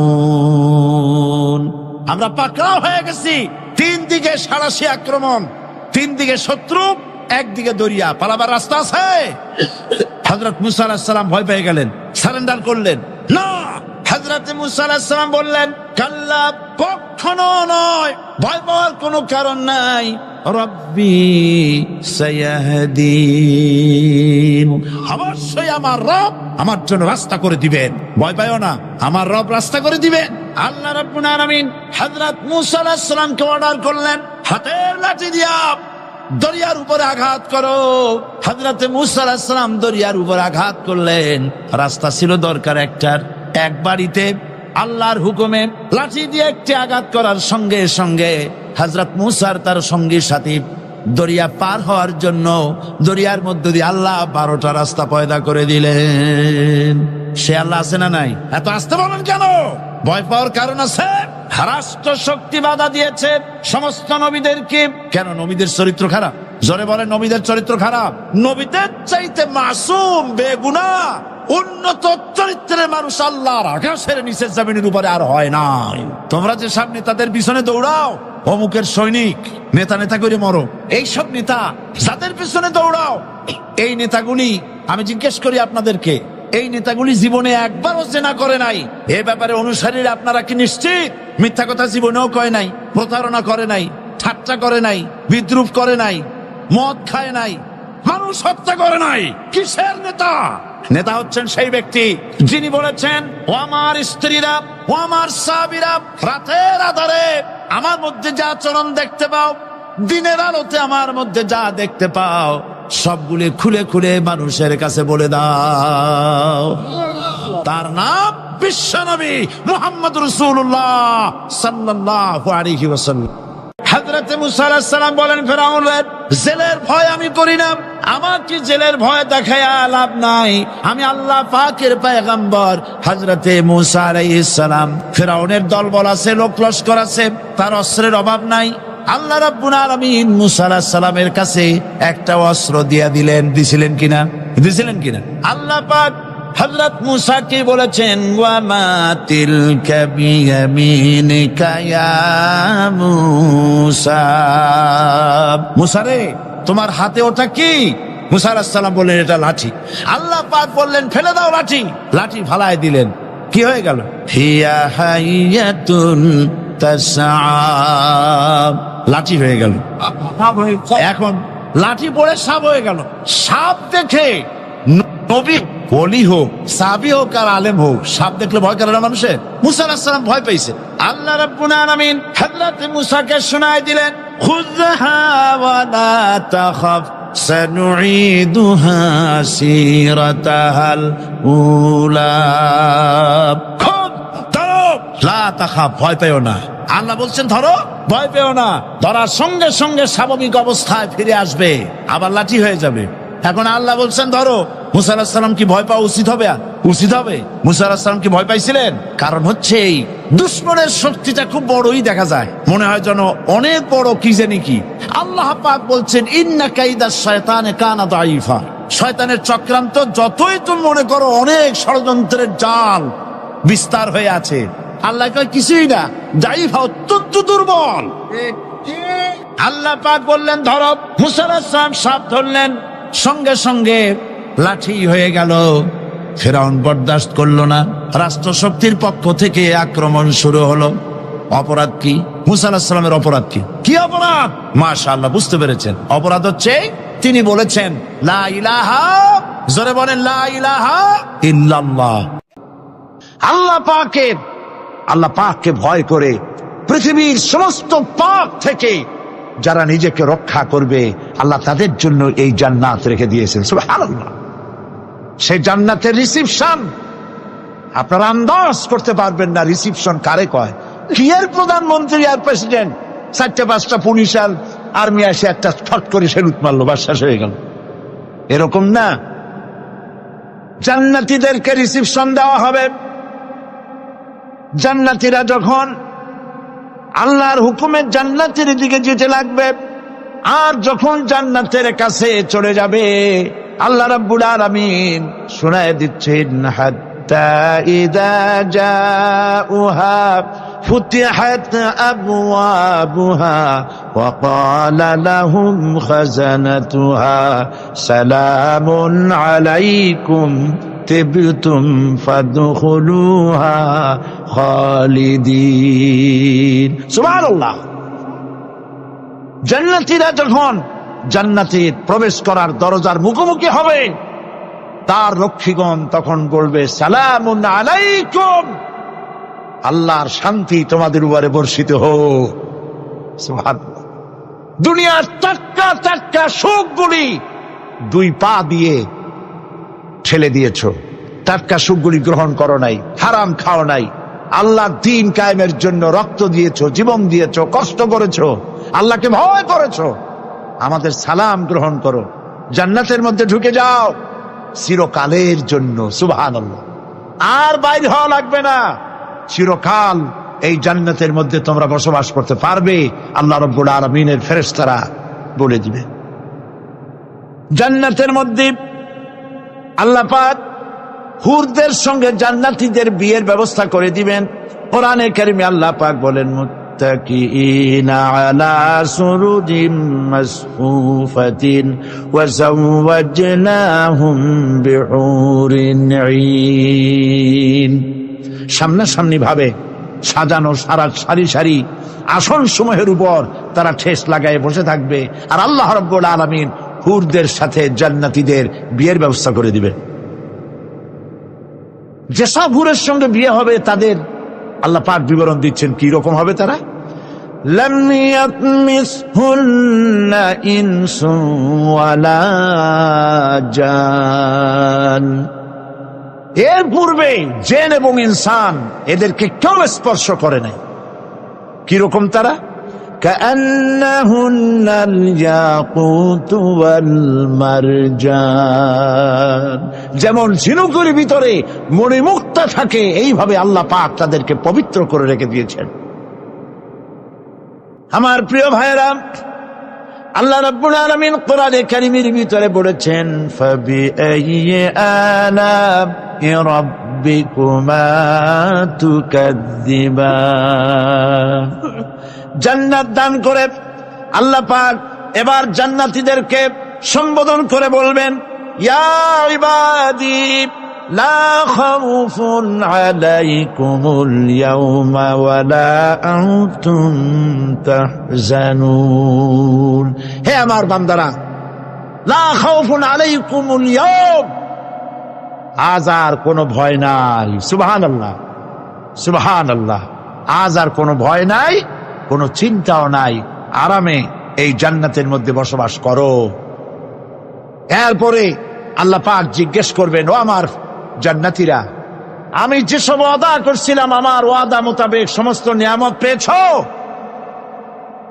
S1: লামুদরাকুন, আমরা পাকড়াও হয়ে গেছি। 3 দিকে সারাশি আক্রমণ, 3 দিকে শত্রু, একদিকে দরিয়া, পালাবার রাস্তা আছে? হযরত মুসা আলাইহিস সালাম ভয় পেয়ে গেলেন, সারেন্ডার করলেন না। হযরত মুসা আলাইহিস সালাম বললেন, কাল্লা, কখনো নয়, ভয় পাওয়ার কোনো কারণ নাই। রব্বি সায়াহদিন, অবশ্যই আমার রব আমার জন্য রাস্তা করে দিবেন, ভয় পাইও না, আমার রব রাস্তা করে দিবেন। আল্লাহ রাব্বুল আলামিন হযরত মুসা আলাইহিস সালামকে অর্ডার করলেন, হাতের লাঠি দিয়া দরিয়ার উপরে আঘাত করো। হযরতে মুসা আলাইহিস সালাম দরিয়ার উপর আঘাত করলেন। রাস্তা ছিল দরকার একটার, এক বাড়িতে আল্লাহর হুকুমে লাঠি দিয়ে একটি আঘাত করার সঙ্গে সঙ্গে হযরত মুসার তার সঙ্গীর সাথে দরিয়া পার হওয়ার জন্য দরিয়ার মধ্যে দিয়ে আল্লাহ 12টা রাস্তা পয়দা করে দিলেন। সে আল্লাহ আছে না নাই? এত আসতে বলেন কেন? ভয় পাওয়ার কারণ আছে। রাষ্ট্র শক্তি বাধা দিয়েছে সমস্ত নবীদেরকে। কেন? নবীদের চরিত্র খারাপ? জোরে বলেন, নবীদের চরিত্র খারাপ? নবীদের চাইতে মাসুম বেগুনাহ উন্নত চরিত্রের মানুষ আল্লাহর আকাশের নিচের জমিনের উপরে আর হয় নাই। তোমরা যে সামনে তাদের পিছনে দৌড়াও, অমুকের সৈনিক, নেতা নেতা করে মরো, এইসব নেতা যাদের পিছনে দৌড়াও, এই নেতাগুলি, আমি জিজ্ঞেস করি আপনাদেরকে, এই নেতাগুলি জীবনে একবারও জেনা করে নাই? এ ব্যাপারে অনুসারীরা আপনারা কি নিশ্চিত? মিথ্যা কথা জীবনেও কয় নাই, প্রতারণা করে নাই, ঠাট্টা করে নাই, বিদ্রুপ করে নাই, মদ খায় নাই, মানুষ হত্যা করে নাই। কিসের নেতা? নেতা হচ্ছেন সেই ব্যক্তি যিনি বলেছেন, ও আমার স্ত্রীরা, ও আমার সাহাবীরা, রাতের আধারে আমার মধ্যে যা আচরণ দেখতে পাও, দিনের আলোতে আমার মধ্যে যা দেখতে পাও, সবগুলি খুলে খুলে মানুষের কাছে বলে দাও। তার নাম বিশ্বনবী মুহাম্মদ রাসূলুল্লাহ সাল্লাল্লাহু আলাইহি ওয়াসাল্লাম। হযরত মুসা আলাইহিস সালাম বলেন, ফেরাউনের জেলের ভয় আমি করি না, আমাকে জেলের ভয় দেখায়া লাভ নাই, আমি আল্লাহ পাকের পয়গম্বর। হযরত মুসা আলাইহিস সালাম, ফেরাউনের দলবল আছে, লোক লস্কর আছে, তার অস্ত্রের অভাব নাই। আল্লাহ রাব্বুল আলামিন মুসা আলাইহিস সালামের কাছে একটা অস্ত্র দিয়া দিলেন। দিছিলেন কিনা? দিছিলেন কিনা? আল্লাহ পাক হযরত মুসাকে বলেছেন, ওয়া মা তিলকা বিয়ামিনিকা ইয়া মুসা। মুসা রে, তোমার হাতে ওটা কি? মুসা আলাইহিস সালাম বললেন, এটা লাঠি। আল্লাহ পাক বললেন, ফেলে দাও লাঠি। লাঠি ফালায় দিলেন। কি হয়ে গেল? হিয়া হাইয়াতুন তাসআ, লাঠি হয়ে গেল। এখন লাঠি পড়ে সাপ হয়ে গেল। সাপ দেখে নবী, ওলি হোক, সাহাবী হোক আর আলেম হোক, সাপ দেখলে ভয় করে না মানুষের? মুসা আলাইহিস সালাম ভয় পেয়েছে। আল্লাহ রাব্বুল আলামিন হযরত মুসাকে শোনায় দিলেন, খুযহা ওয়া লা তাখাফ সানুঈদুহা সিরাতাহাল উলা। খুব ধরো, লা তাখাফ, ভয় পেও না। আল্লাহ বলছেন ধরো, ভয় পেও না। ধরার সঙ্গে সঙ্গে স্বাভাবিক অবস্থায় ফিরে আসবে, আবার লাঠি হয়ে যাবে। এখন আল্লাহ বলছেন ধরো। মুসা আলাইহিস সালাম কি ভয় পাওয়া উচিত হবে? উচিত হবে। মুসা আলাইহিস সালাম কি ভয় পাইছিলেন? কারণ হচ্ছে এই দুশমনের শক্তিটা খুব বড়ই দেখা যায়, মনে হয় যেন অনেক বড় কি জানি কি। আল্লাহ পাক বলছেন, ইন্না কাইদাশ শায়তানে কানা দাঈফা। শয়তানের চক্রান্ত যতই তুমি মনে করো অনেক ষড়যন্ত্রের জাল বিস্তার হয়ে আছে, আল্লাহ কয় কিছুই না, দাঈফা, অত্যন্ত দুর্বল। আল্লাহ পাক বললেন ধরো। মুসা আলাইহিস সালাম সাপ ধরলেন, সঙ্গে সঙ্গে লাঠি হয়ে গেল। ফেরাউন বরদাস্ত করলো না। রাষ্ট্রশক্তির পক্ষ থেকে আক্রমণ শুরু হলো। অপরাধ কি? মুসা আলাইহিস সালামের অপরাধ কি? কি অপরাধ? মাশাআল্লাহ, বুঝতে পেরেছেন। অপরাধ হচ্ছে তিনি বলেছেন লা ইলাহা, জোরে বলেন লা ইলাহা ইল্লাল্লাহ। আল্লাহ পাককে ভয় করে পৃথিবীর সমস্ত পাপ থেকে যারা নিজেকে রক্ষা করবে, আল্লাহ তাদের জন্য এই জান্নাত রেখে দিয়েছেন। সুবহানাল্লাহ। সেই জান্নাতের রিসিপশন আপনারা আন্দাজ করতে পারবেন না। রিসিপশন কারে কয়? কি এর প্রধানমন্ত্রী আর প্রেসিডেন্ট, 4-5টা পুলিশ আর আর্মি এসে একটা ফট করে সেলুট মারলো, বাস শেষ হয়ে গেল, এরকম না। জান্নাতীদেরকে রিসিপশন দেওয়া হবে। জান্নাতীরা যখন আল্লাহর হুকুমে জান্নাতের দিকে যেতে লাগবে, আর যখন জান্নাতের কাছে চলে যাবে, আল্লাহ রাব্বুল আলামিন শোনায় দিচ্ছেন, হাত্তা ইযা জাউহা ফুতিহাত আবওয়াবুহা ওয়া ক্বালা লাহুম খাজানাতুহা সালামুন আলাইকুম তিবতুম ফাদখুলুহা খালিদিন। সুবহানাল্লাহ। জান্নাতীরা যখন জান্নাতে প্রবেশ করার দরজার মুখোমুখি হবে, তার রক্ষীগণ তখন বলবে, সালামুন আলাইকুম, আল্লাহর শান্তি তোমাদের উপরে বর্ষিত হোক। সুবহানাল্লাহ। দুনিয়ার টাটকা টাটকা সুখগুলি 2 পা দিয়ে ঠেলে দিয়েছ, টাটকা সুখগুলি গ্রহণ করো নাই, হারাম খাও নাই, আল্লাহর দ্বীন কায়েমের জন্য রক্ত দিয়েছো, জীবন দিয়েছো, কষ্ট করেছো, আল্লাহকে ভয় করেছো। আমাদের সালাম গ্রহণ করো, জান্নাতের মধ্যে ঢুকে যাও চিরকালের জন্য। সুবহানাল্লাহ। আর বাইরে হওয়া লাগবে না, চিরকাল এই জান্নাতের মধ্যে তোমরা বসবাস করতে পারবে, আল্লাহ রাব্বুল আলামিনের ফেরেশতারা বলে দিবে। জান্নাতের মধ্যে আল্লাহ পাক হুরদের সঙ্গে জান্নাতীদের বিয়ের ব্যবস্থা করে দিবেন। কোরআনে কারিমে আল্লাহ পাক বলেন, মুত্তাকিইনা আলা সুরুজিম মাসফুফাতিন ওয়া যাওয়াজনাহুম বিহুরিন ঈন। সামনাসামনি ভাবে সাজানো সারি সারি আসন সমূহের উপর তারা ঠেস লাগায় বসে থাকবে, আর আল্লাহ রাব্বুল আলামিন হুরদের সাথে জান্নাতীদের বিয়ের ব্যবস্থা করে দিবেন। যেসব হুরের সঙ্গে বিয়ে হবে তাদের আল্লাহ পাক বিবরণ দিচ্ছেন কি রকম হবে তারা। লাম ইয়াতমিসহুন্না ইনসুন ওয়ালা জান। এর পূর্বে জিন এবং ইনসান এদেরকে কেউ স্পর্শ করে নাই। কি রকম তারা? কাআন্নাহুন্নাল ইয়াকুতু ওয়াল মারজান। যেমন ঝিনুকের ভিতরে মণিমুক্তা থাকে, এইভাবে আল্লাহ পাক তাদেরকে পবিত্র করে রেখে দিয়েছেন। আমার প্রিয় ভাইরা, আল্লাহ রাব্বুল আলামিন কোরআনে কারীমের ভিতরে বলেছেন, ফাবিআইয়ি আলা'i রাব্বিকুমা তুকাযযিবান। জান্নাত দান করে আল্লাহ পাক এবার জান্নাতীদেরকে সম্বোধন করে বলবেন, ইয়া ইবাদি লা খাউফুন আলাইকুমুল ইয়াওমা ওয়ালা আনতুম তাহজানুন। হে আমার বান্দারা, লা খাউফুন আলাইকুমুল ইয়াওম, আজ আর কোনো ভয় নাই। সুবহানাল্লাহ, সুবহানাল্লাহ। আজ আর কোনো ভয় নাই, কোনো চিন্তাও নাই, আরামে এই জান্নাতের মধ্যে বসবাস করো। এরপরে আল্লাহ পাক জিজ্ঞেস করবেন, ও আমার জান্নাতীরা, আমি যেসব ওয়াদা করছিলাম আমার ওয়াদা মোতাবেক সমস্ত নিয়ামত পেয়েছো?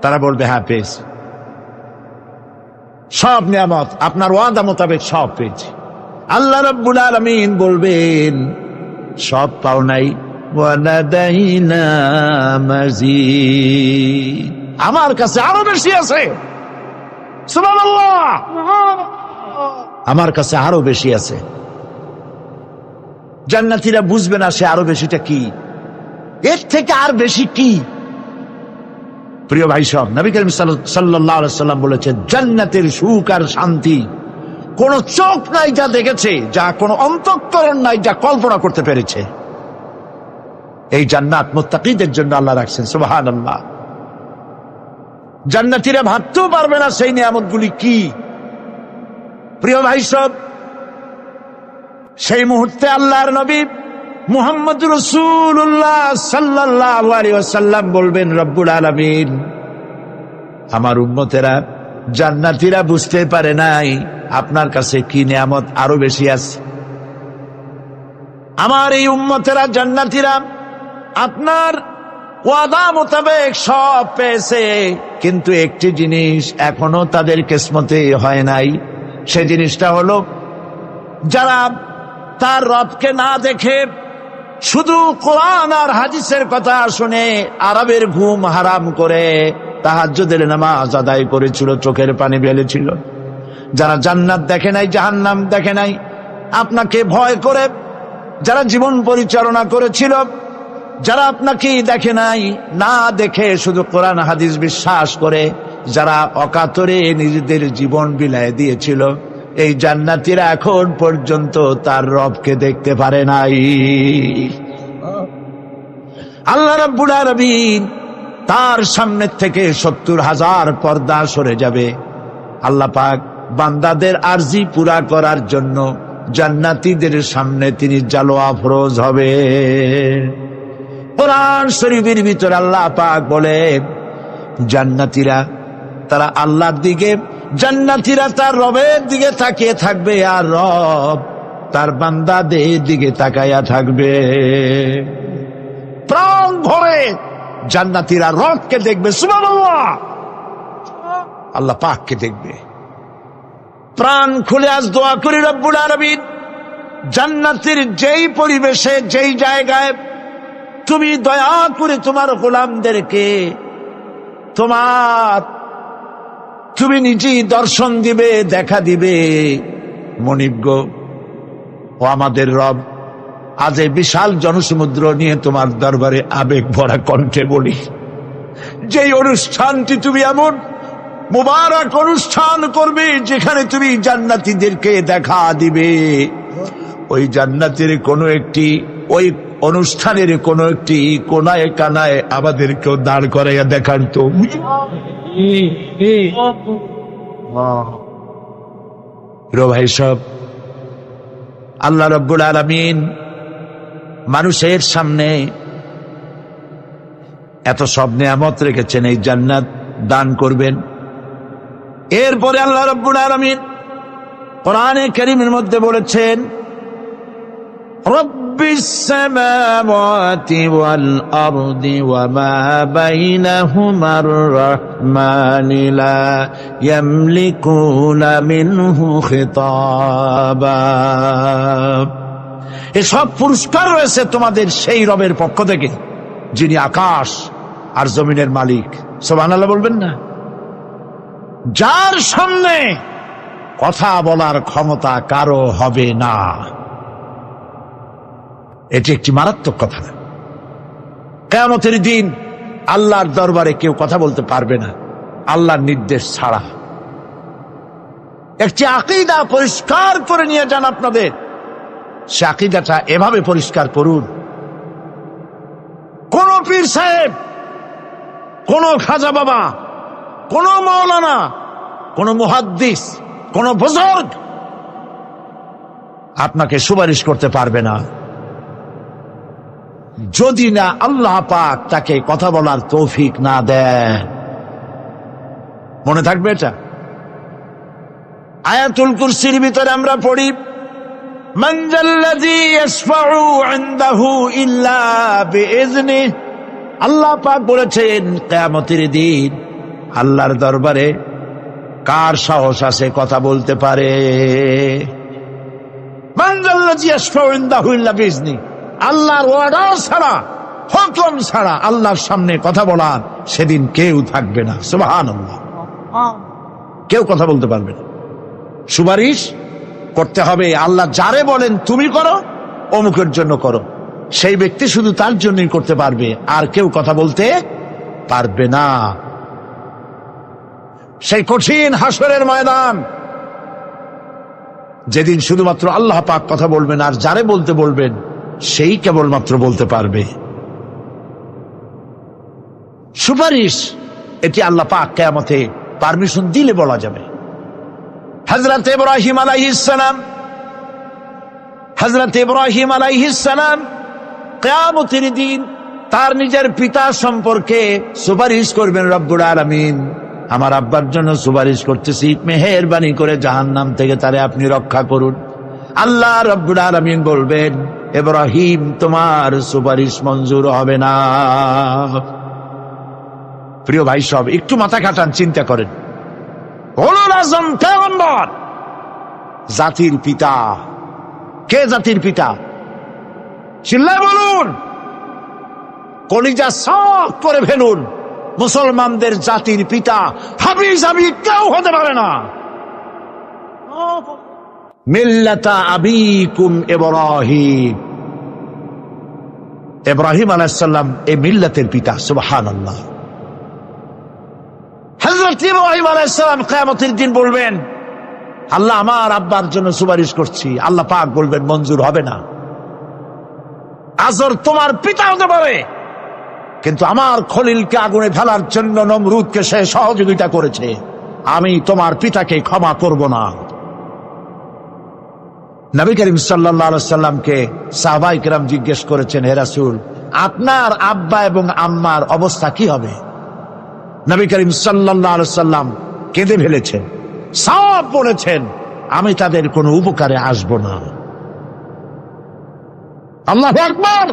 S1: তারা বলবে, হ্যাঁ পেয়েছি, সব নিয়ামত আপনার ওয়াদা মোতাবেক সব পেয়েছি। আল্লাহ রাব্বুল আলামিন বলবেন, সব পাও নাই, ওয়ালাদাইনা মাজিদ, আমার কাছে আরো বেশি আছে। সুবহানাল্লাহ, আমার কাছে আরো বেশি আছে। জান্নাতীরা বুঝবে না সে আরো বেশিটা কি, এর থেকে আর বেশি কি। প্রিয় ভাই সব, নবী করিম সাল্লাল্লাহু আলাইহি ওয়াসাল্লাম বলেছেন, জান্নাতের সুখ আর শান্তি কোন চোখ নাই যা দেখেছে, যা কোন অন্তঃকরণ নাই যা কল্পনা করতে পেরেছে। এই জান্নাত মুত্তাকিদের জন্য আল্লাহ রাখছেন। সুবহানাল্লাহ। জান্নাতীরা ভাবতেও পারবে না সেই নিয়ামতগুলি কি। প্রিয় ভাই সব, সেই মুহূর্তে আল্লাহর নবী মুহাম্মদ রাসূলুল্লাহ সাল্লাল্লাহু আলাইহি ওয়াসাল্লাম বলবেন, রব্বুল আলামিন, আমার উম্মতেরা জান্নাতীরা বুঝতে পারে নাই আপনার কাছে কি নিয়ামত আরো বেশি আছে। আমার এই উম্মতেরা জান্নাতীরা আপনার ওয়াদা মোতাবেক সব পেয়েছে, কিন্তু একটি জিনিস এখনো তাদের কিসমতে হয় নাই। সে জিনিসটা হলো, যারা তার রবকে না দেখে শুধু কোরআন আর হাদিসের কথা শুনে আরবের ঘুম হারাম করে তাহাজ্জুদের নামাজ আদায় করেছিল, চোখের পানি ফেলেছিল, যারা জান্নাত দেখে নাই, জাহান্নাম দেখে নাই, আপনাকে ভয় করে যারা জীবন পরিচালনা করেছিল, যারা আপনাকে দেখে নাই, না দেখে শুধু কোরআন হাদিস বিশ্বাস করে যারা অকাতরে নিজেদের জীবন বিলায় দিয়েছিল, এই জান্নাতীরা এখন পর্যন্ত তার রবকে দেখতে পারে নাই। আল্লাহ রাব্বুল আলামিন তার সামনে থেকে ৭০,০০০ পর্দা সরে যাবে। আল্লাহ পাক বান্দাদের আরজি পুরা করার জন্য জান্নাতীদের সামনে তিনি জালোয়া ফরোজ হবে। কোরআন শরীফের ভিতরে আল্লাহ পাক বলে, জান্নাতীরা তারা আল্লাহর দিকে, জান্নাতীরা তার রবের দিকে তাকিয়ে থাকবে, আর রব তার বান্দাদের দিকে তাকাইয়া থাকবে। প্রাণ ভরে জান্নাতীরা রবকে দেখবে। সুবহানাল্লাহ। আল্লাহ পাককে দেখবে। প্রাণ খুলে আজ দোয়া করি রব্বুল আলামিন, জান্নাতের যেই পরিবেশে যেই জায়গায় তুমি দয়া করে তোমার গোলামদেরকে তুমি নিজেই দর্শন দিবে, দেখা দিবে। মনিব গো, ও আমাদের রব, আজ এই বিশাল জনসমুদ্র নিয়ে তোমার দরবারে আবেগ ভরা কণ্ঠে বলি, যেই অনুষ্ঠানটি তুমি এমন মুবারক অনুষ্ঠান করবে যেখানে তুমি জান্নাতীদেরকে দেখা দিবে, ওই জান্নাতের কোনো একটি, ওই অনুষ্ঠানের কোনো একটি কোনায় কানায় আমাদেরকেও দাঁড় করাইয়া দেখান তো। ভাই সব, আল্লাহ রাব্বুল আলামিন মানুষের সামনে এত সব নিয়ামত রেখেছেন, এই জান্নাত দান করবেন। এরপরে আল্লাহ রাব্বুল আলামিন কোরআনে কারীমের মধ্যে বলেছেন, রব্বিস সামাওয়াতি ওয়াল আরদি ওয়া মা বাইনাহুমার রাহমানি লা ইয়ামলিকুনা মিনহু খিতাবা। এসব পুরস্কার রয়েছে তোমাদের সেই রবের পক্ষ থেকে যিনি আকাশ আর জমিনের মালিক। সুবহানাল্লাহ বলবেন না? যার সামনে কথা বলার ক্ষমতা কারো হবে না। এটি একটি মারাত্মক কথা। কিয়ামতের দিন আল্লাহর দরবারে কেউ কথা বলতে পারবে না আল্লাহর নির্দেশ ছাড়া। একটি আকীদা পরিষ্কার করে নিয়ে যান আপনাদের, সে আকীদাটা এভাবে পরিষ্কার করুন, কোন পীর সাহেব, কোন খাজা বাবা, কোন মাওলানা, কোন মুহাদ্দিস, কোন বুজুর্গ আপনাকে সুপারিশ করতে পারবে না যদি না আল্লাহ পাক তাকে কথা বলার তৌফিক না দেন। মনে থাকবে এটা। আয়াতুল কুরসির ভিতরে আমরা পড়ি, মান যাল্লাযী ইয়াশফাউ ইনদাহু ইল্লা বিইজনিহি। আল্লাহ পাক বলেছেন কিয়ামতের দিন আল্লাহর দরবারে কার সাহস আছে কথা বলতে পারে? মান যাল্লাযী ইয়াশফাউ ইনদাহু ইল্লা বিইজনিহি। আল্লাহর অর্ডার ছাড়া, হুকুম ছাড়া আল্লাহর সামনে কথা বলার সেদিন কেউ থাকবে না। সুবহানাল্লাহ। কেউ কথা বলতে পারবে না। সুপারিশ করতে হবে আল্লাহ যারে বলেন তুমি করো, অমুকের জন্য করো, সেই ব্যক্তি শুধু তার জন্যই করতে পারবে, আর কেউ কথা বলতে পারবে না। সেই কঠিন হাসরের ময়দান, যেদিন শুধুমাত্র আল্লাহ পাক কথা বলবেন, আর যারে বলতে বলবেন সেই কেবলমাত্র বলতে পারবে। সুপারিশ এটি আল্লাহ পাক কিয়ামতে পারমিশন দিলে বলা যাবে। হযরত ইব্রাহিম আলাইহিস সালাম কিয়ামতের দিন তার নিজের পিতা সম্পর্কে সুপারিশ করবেন, রব্বুল আলামিন আমার আব্বার জন্য সুপারিশ করতেছি, মেহেরবানি করে জাহান্নাম থেকে তারে আপনি রক্ষা করুন। আল্লাহ রব্বুল আলামিন বলবেন, ইব্রাহিম তোমার সুপারিশ মঞ্জুর হবে না। প্রিয় ভাই সব, একটু মাথা খাটান, চিন্তা করেন। উলুল আযম পয়গম্বর, জাতির পিতা। কে জাতির পিতা? চিল্লায় বলুন, কলিজা সাফ করে ফেলুন। মুসলমানদের জাতির পিতা হাফিজ কেউ হতে পারে না। মিল্লাতা আবিকুম ইব্রাহিম। ইব্রাহিম আলাইহিস সালাম এই মিল্লাতের পিতা। সুবহানাল্লাহ। হযরত ইব্রাহিম আলাইহিস সালাম কিয়ামতের দিন বলবেন, আল্লাহ আমার আব্বার জন্য সুপারিশ করছি। আল্লাহ পাক বলবেন মঞ্জুর হবে না। আজর তোমার পিতা হতে পারে, কিন্তু আমার খলিলকে আগুনে ফেলার জন্য নমরুদকে সে সহযোগিতা করেছে, আমি তোমার পিতাকে ক্ষমা করব না। নবী করিম সাল্লাল্লাহু আলাইহি সাল্লামকে সাহাবায়ে কেরাম জিজ্ঞেস করেছেন, হে রাসূল, আপনার আব্বা এবং আম্মার অবস্থা কি হবে? নবী করিম সাল্লাল্লাহু আলাইহি সাল্লাম কেঁদে ফেলেছেন, সব বলেছেন, আমি তাদের কোনো উপকারে আসব না। আল্লাহু আকবার।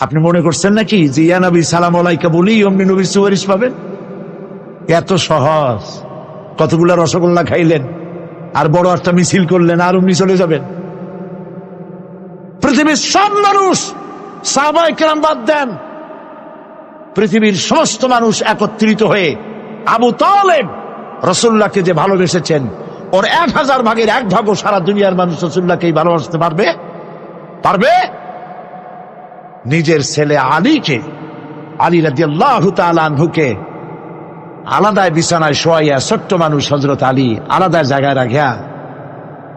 S1: আপনি মনে করছেন নাকি যে ইয়া নবী সালাম আলাইকা বলি অমনি নবী সুপারিশ পাবেন? এত সহজ। কতগুলা রসগোল্লা খাইলেন আর বড় একটা মিছিল করলেন, আর অমনি চলে যাবেন। পৃথিবীর সব মানুষ, সাহাবায়ে কেরাম বাদ দেন, পৃথিবীর সমস্ত মানুষ একত্রিত হয়ে আবু তালেব রাসূলুল্লাহকে যে ভালোবেসেছেন, ওর 1000 ভাগের 1 ভাগও সারা দুনিয়ার মানুষ রাসূলুল্লাহকেই ভালোবাসতে পারবে? পারবে? নিজের ছেলে আলীকে, আলী রাদিয়াল্লাহু তাআলা আনহুকে আলাদায় বিছানায় শোয়াইয়া, ছোট্ট মানুষ হযরত আলী আলাদা জায়গায় রাখিয়া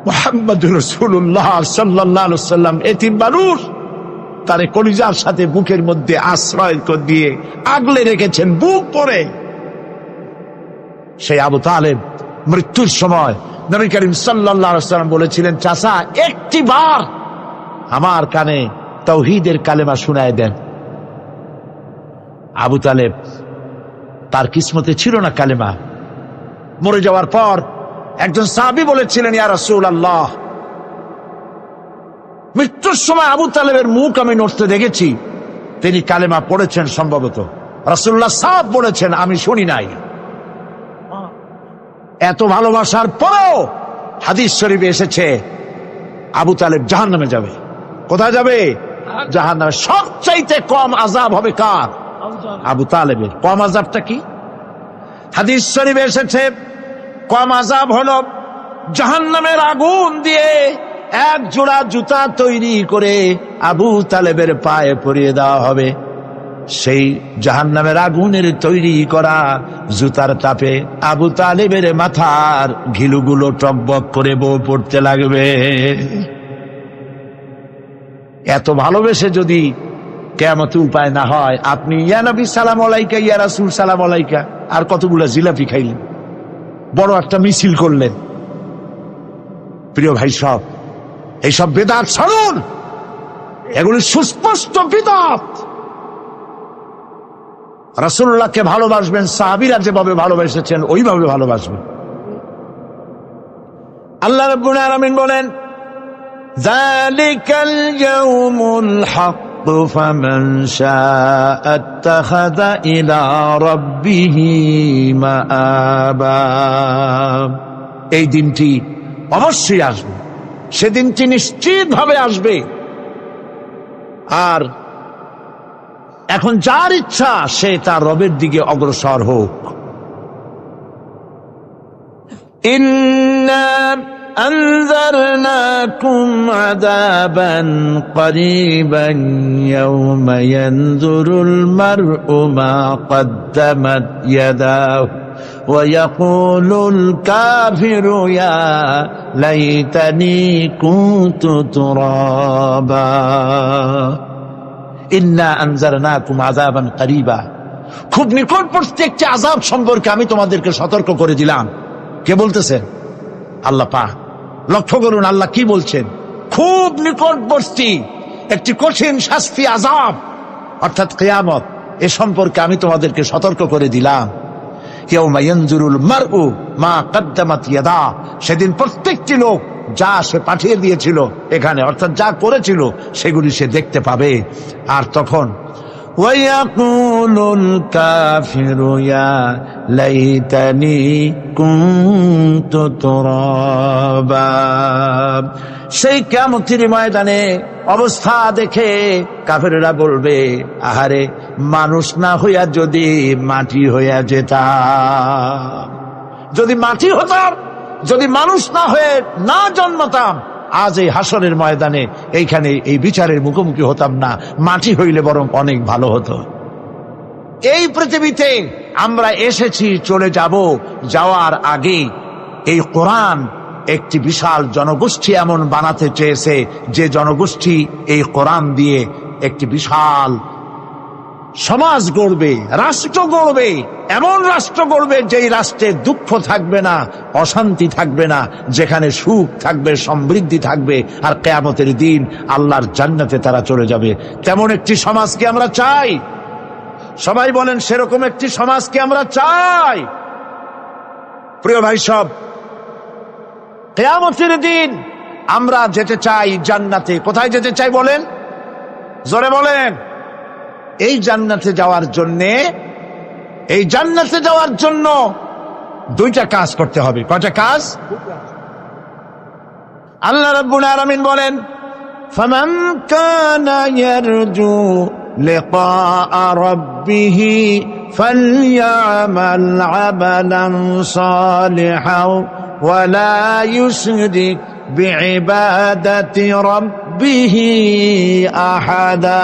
S1: মুহাম্মদুর রাসূলুল্লাহ সাল্লাল্লাহু আলাইহি ওয়াসাল্লাম এতিম মানুষ, তারে কলিজার সাথে বুকের মধ্যে আশ্রয় দিয়ে আগলে রেখেছেন বুক পরে। সেই আবু তালেব মৃত্যুর সময় নবী করিম সাল্লাল্লাহু আলাইহি ওয়াসাল্লাম বলেছিলেন, চাচা একটিবার আমার কানে তাওহীদের কালেমা শুনায় দেন। আবু তালেব, তার কিসমতে ছিল না কালেমা। মরে যাওয়ার পর একজন সাহাবী বলেছিলেন, ইয়া রাসূলুল্লাহ, মৃত্যুর সময় আবু তালেবের মুখ আমি নড়তে দেখেছি, তিনি কালেমা পড়েছেন সম্ভবত। রাসূলুল্লাহ সাহেব বলেছেন, আমি শুনি নাই। এত ভালোবাসার পরেও হাদিস শরীফে এসেছে আবু তালেব জাহান্নামে যাবে। কোথায় যাবে? জাহান্নামে। সবচাইতে কম আযাব হবে কার? আবু তালেবের। কম আযাবটা কি? হাদিস শরীফে এসেছে কম আযাব হলো জাহান্নামের আগুন দিয়ে 1 জোড়া জুতা তৈরি করে আবু তালেবের পায়ে পরিয়ে দেওয়া হবে। সেই জাহান্নামের আগুনের তৈরি করা জুতার তাপে আবু তালেবের মাথার ঘিলুগুলো টকবক করে বউ পড়তে লাগবে। এত ভালোবেসে যদি কিয়ামতে উপায় না হয়, আপনি ইয়া নবী সালাম আলাইকা, ইয়া রাসূল সালাম আলাইকা, আর কতগুলা জিলাপি খাইলেন, বড় একটা মিছিল করলেন। প্রিয় ভাই সব, এইসব বিদআত ছাড়ুন, এগুলি সুস্পষ্ট বিদআত। রাসূলুল্লাহকে ভালোবাসবেন, সাহাবীরা যেভাবে ভালোবেসেছেন ওইভাবে ভালোবাসবেন। আল্লাহ রাব্বুল আলামিন বলেন, যালিকাল ইয়াউমুল হক ফামান শাআ আত্তাখাযা ইলা রাব্বিহি মাআবা। এই দিনটি অবশ্যই আসবে, সেদিনটি নিশ্চিতভাবে আসবে। আর এখন যার ইচ্ছা সে তার রবের দিকে অগ্রসর হোক। ইন্না আনজারনাকুম আযাবান করিবান ইয়াওমা ইয়ানজুরুল মার'উ মা কদ্দামাত ইয়াদাহু ওয়া ইয়াকুলুল কাফিরু ইয়া লাইতানি কুনতু তুরাবা। ইন্না আনজারনাকুম আযাবান করিবা, খুব নিকটবর্তী একটি আযাব সম্পর্কে আমি তোমাদেরকে সতর্ক করে দিলাম। কে বলতেছেন? আল্লাহ পাক। লক্ষ্য করুন আল্লাহ কি বলছেন। খুব নিকটবর্তী একটি কঠিন শাস্তি, আযাব, অর্থাৎ কিয়ামত, এ সম্পর্কে আমি তোমাদেরকে সতর্ক করে দিলাম। ইয়াউমা ইয়ানজুরুল মার'উ মা কদ্দামাত ইয়াদা, সেদিন প্রত্যেকটি লোক যা সে পাঠিয়ে দিয়েছিল এখানে, অর্থাৎ যা করেছিল সেগুলি সে দেখতে পাবে। আর তখন ওয়ায়াকুলুল কাফিরু ইয়া লাইতানি কুনতু তুরাবা। সেই কিয়ামতের ময়দানে অবস্থা দেখে কাফেররা বলবে, আহারে, মানুষ না হইয়া যদি মাটি হইয়া যেতাম, যদি মাটি হতাম, যদি মানুষ না হয়ে না জন্মতাম, আজ এই হাসরের ময়দানে এইখানে এই বিচারের মুখোমুখি হতাম না, মাটি হইলে বরং অনেক ভালো হতো। এই পৃথিবীতে আমরা এসেছি, চলে যাব। যাওয়ার আগে এই কোরআন একটি বিশাল জনগোষ্ঠী এমন বানাতে চেয়েছে যে জনগোষ্ঠী এই কোরআন দিয়ে একটি বিশাল সমাজ গড়বে, রাষ্ট্র গড়বে, এমন রাষ্ট্র গড়বে যেই রাষ্ট্রে দুঃখ থাকবে না, অশান্তি থাকবে না, যেখানে সুখ থাকবে, সমৃদ্ধি থাকবে, আর কিয়ামতের দিন আল্লাহর জান্নাতে তারা চলে যাবে। তেমন একটি সমাজ কি আমরা চাই? সবাই বলেন, সেরকম একটি সমাজ কি আমরা চাই? প্রিয় ভাই সব, কিয়ামতের দিন আমরা যেতে চাই জান্নাতে। কোথায় যেতে চাই বলেন? জোরে বলেন। এই জান্নাতে যাওয়ার জন্যে এই জান্নাতে যাওয়ার জন্য দুইটা কাজ করতে হবে। কয়টা কাজ? আল্লাহ রাব্বুল আলামিন বলেন, ফামান কানা ইয়ারজু লিকা রাব্বিহি ফালইয়ামাল আমালান সালিহান ওয়া লা ইউশরিক বিইবাদাতি রাব্বিহি আহাদা।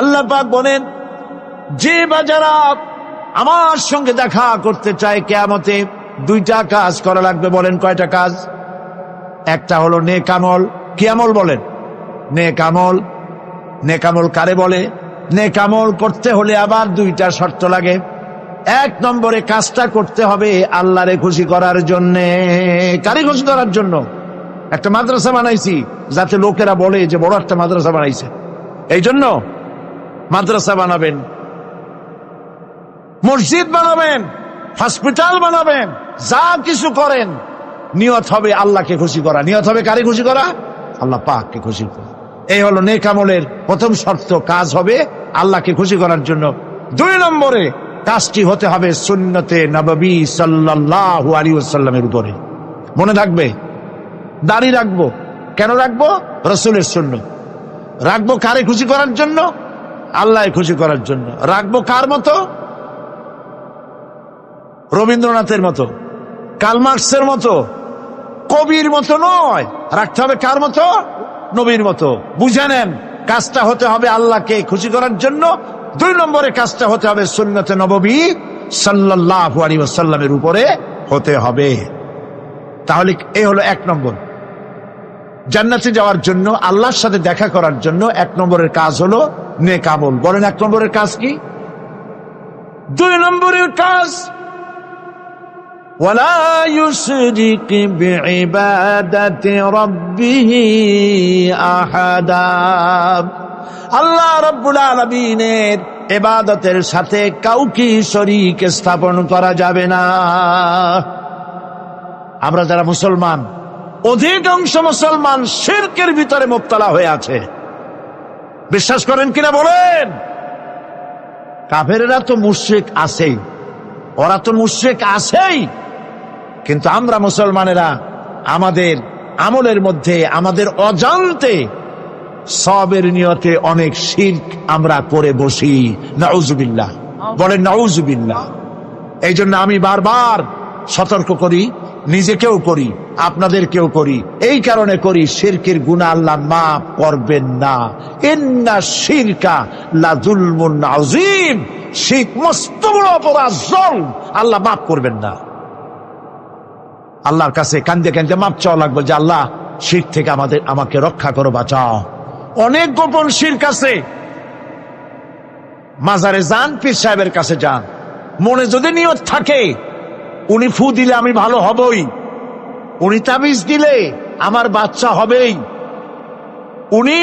S1: আল্লাহ পাক বলেন, যে বা যারা আমার সঙ্গে দেখা করতে চায় কিয়ামতে, দুইটা কাজ করা লাগবে। বলেন কয়টা কাজ? একটা হলো নেক আমল। কি আমল? বলেন নেক আমল। নেক আমল কারে বলে? নেক আমল করতে হলে আবার দুইটা শর্ত লাগে। এক নম্বরে কাজটা করতে হবে আল্লাহরে খুশি করার জন্য। কারে খুশি করার জন্য? একটা মাদ্রাসা বানাইছি যাতে লোকেরা বলে যে বড় একটা মাদ্রাসা বানাইছে, এই জন্য মাদ্রাসা বানাবেন, মসজিদ বানাবেন, হসপিটাল বানাবেন, যা কিছু করেন নিয়ত হবে আল্লাহকে খুশি করা। নিয়ত হবে কারে খুশি করা? আল্লাহ পাককে খুশি করা। এই হলো নেক আমলের প্রথম শর্ত। কাজ হবে আল্লাহকে খুশি করার জন্য। দুই নম্বরে কাজটি হতে হবে সুন্নতে নববী সাল্লাল্লাহু আলাইহি ওয়াসাল্লামের উপরে। মনে থাকবে, দাড়ি রাখবো। কেন রাখবো? রাসূলের সুন্নাত। রাখবো কারে খুশি করার জন্য? আল্লাহ খুশি করার জন্য। রাখবো কার মতো? রবীন্দ্রনাথের মতো, কার্ল মার্কসের মতো, কবির মতো নয়। রাখতে হবে কার মতো? নবীর মতো। বুঝে নেন, কাজটা হতে হবে আল্লাহকে খুশি করার জন্য। দুই নম্বরে কাজটা হতে হবে সুন্নতে নববী সাল্লাল্লাহু আলাইহি ওয়াসাল্লামের উপরে হতে হবে। তাহলে এই হলো এক নম্বর। জান্নাতে যাওয়ার জন্য, আল্লাহর সাথে দেখা করার জন্য এক নম্বরের কাজ হলো নেক আমল। বলেন এক নম্বরের কাজ কি? দুই নম্বরের কাজ ওয়ালা ইউশরিক বিইবাদাতি রাব্বিহি আহাদা। আল্লাহ রাব্বুল আলামিনের ইবাদতের সাথে কাউকে শরীক স্থাপন করা যাবে না। আমরা যারা মুসলমান, অধিকাংশ মুসলমান শিরকের ভিতরে মুবতালা হয়ে আছে। বিশ্বাস করেন কিনা বলেন? কাফেরেরা তো মুশরিক আছেই, ওরা তো মুশরিক আছেই, কিন্তু আমরা মুসলমানেরা আমাদের আমলের মধ্যে, আমাদের অজান্তে সবের নিয়তে অনেক শিরক আমরা করে বসি। নাউজুবিল্লাহ। বলেন নাউজুবিল্লাহ। এই জন্য আমি বারবার সতর্ক করি, নিজেকেও করি, আপনাদেরকেও করি। এই কারণে করি, শিরকের গুনাহ আল্লাহ মাফ করবেন না। ইন্না শিরকা লাযুলমুন আযীম। শিরক মস্ত বড় অপরাধ, জুলম, আল্লাহ মাফ করবেন না। আল্লাহর কাছে কান্দে কান্দে মাপ চাওয়া লাগবে যে আল্লাহ শিরক থেকে আমাকে রক্ষা করো, বাঁচাও। অনেক গোপন শিরক আছে। মাজারে যান, পীর সাহেবের কাছে যান, মনে যদি নিয়ত থাকে উনি ফু দিলে আমি ভালো হবই, উনি তাবিজ দিলে আমার বাচ্চা হবেই, উনি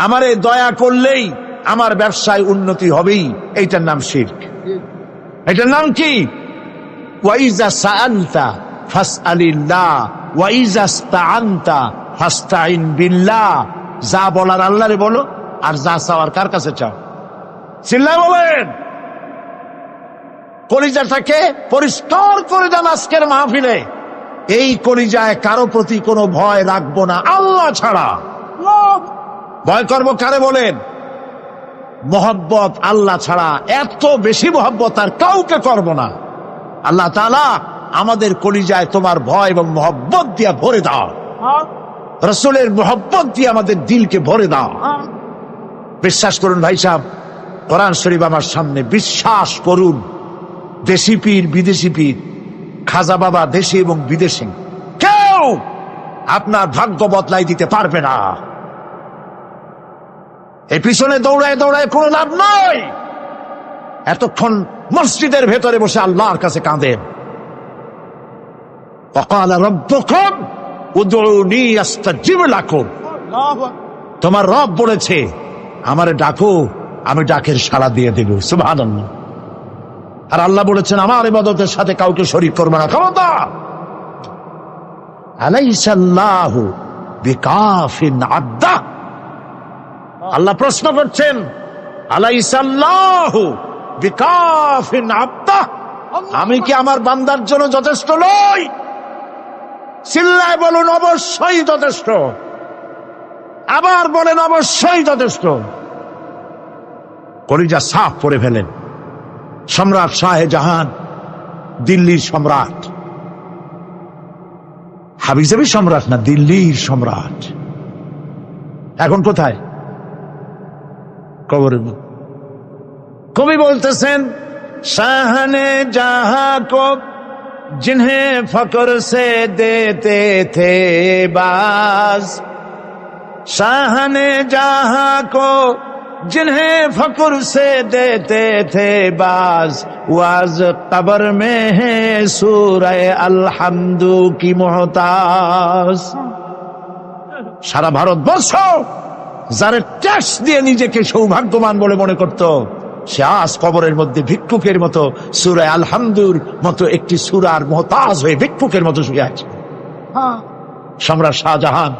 S1: আমারে দয়া করলেই আমার ব্যবসায় উন্নতি হবেই, এইটার নাম শিরক। এটার নাম কি? ওয়াইজা সাআলতা ফাসআলিল্লাহ ওয়াইজা ইসতাআনতা ফাসতাইন বিল্লাহ। যা বলার আল্লাহরে বলো, আর যা চাওয়ার কার কাছে চাও? চিল্লায় বলেন। কলিজাটাকে পরিষ্কার করে দেন আজকের মাহফিলে। এই কলিজায় কারো প্রতি কোনো ভয় রাখবো না আল্লাহ ছাড়া। ভয় করবো কারে? বলেন মহব্বত আল্লাহ ছাড়া, এত বেশি মহব্বত আর কাউকে করব না। আল্লাহ তাআলা আমাদের কলিজায় তোমার ভয় এবং মহব্বত দিয়ে ভরে দাও। রাসূলের মহব্বত দিয়ে আমাদের দিলকে ভরে দাও। বিশ্বাস করুন ভাই সাহেব, কোরআন শরীফ আমার সামনে, বিশ্বাস করুন। দেশি পীর, বিদেশি পীর, খাজা বাবা দেশি এবং বিদেশি, কেউ আপনার ভাগ্য বদলাই দিতে পারবে না। এই পিছনে দৌড়ায় দৌড়ায় কোনো লাভ নাই। এতক্ষণ মসজিদের ভেতরে বসে আল্লাহর কাছে কাঁদেন। ওয়াকালা রাব্বুকুম উদউনি আস্তাজিব লাকুম। তোমার রব বলেছে আমারে ডাকো, আমি ডাকের সাড়া দিয়ে দেব। সুবহানাল্লাহ। আর আল্লাহ বলেছেন আমার ইবাদতের সাথে কাউকে শরীক করবে না। খবরদার। আলাইসাল্লাহু বিকাফিন আবদা। আল্লাহ প্রশ্ন করছেন, আলাইসাল্লাহু বিকাফিন আব্দা, আমি কি আমার বান্দার জন্য যথেষ্ট নই? চিল্লায় বলুন অবশ্যই যথেষ্ট, আবার বলেন অবশ্যই যথেষ্ট। কলিজা সাফ করে ফেলেন। সম্রাট শাহজাহান, দিল্লির সম্রাট, হাবিজাবি সম্রাট না, দিল্লির সম্রাট। এখন কোথায়? কবরের মধ্যে। কবি বলতেছেন, শাহনে জাহাं को जिन्हें फक्र से देते थे बाज, शाहने जहां को जिन्हें फक्र से देते थे बाज, वाज कब्र में है सूरह अलहम्दु की मोहताज। সারা ভারতবর্ষ যারা ট্যাক্স দিয়ে নিজেকে সৌভাগ্যবান বলে মনে করত, সে আজ কবরের মধ্যে ভিক্ষুকের মতো সূরা আলহামদুর মতো একটি সূরার মুহতাজ হয়ে ভিক্ষুকের মতো শুয়ে আছে। সম্রাট শাহজাহান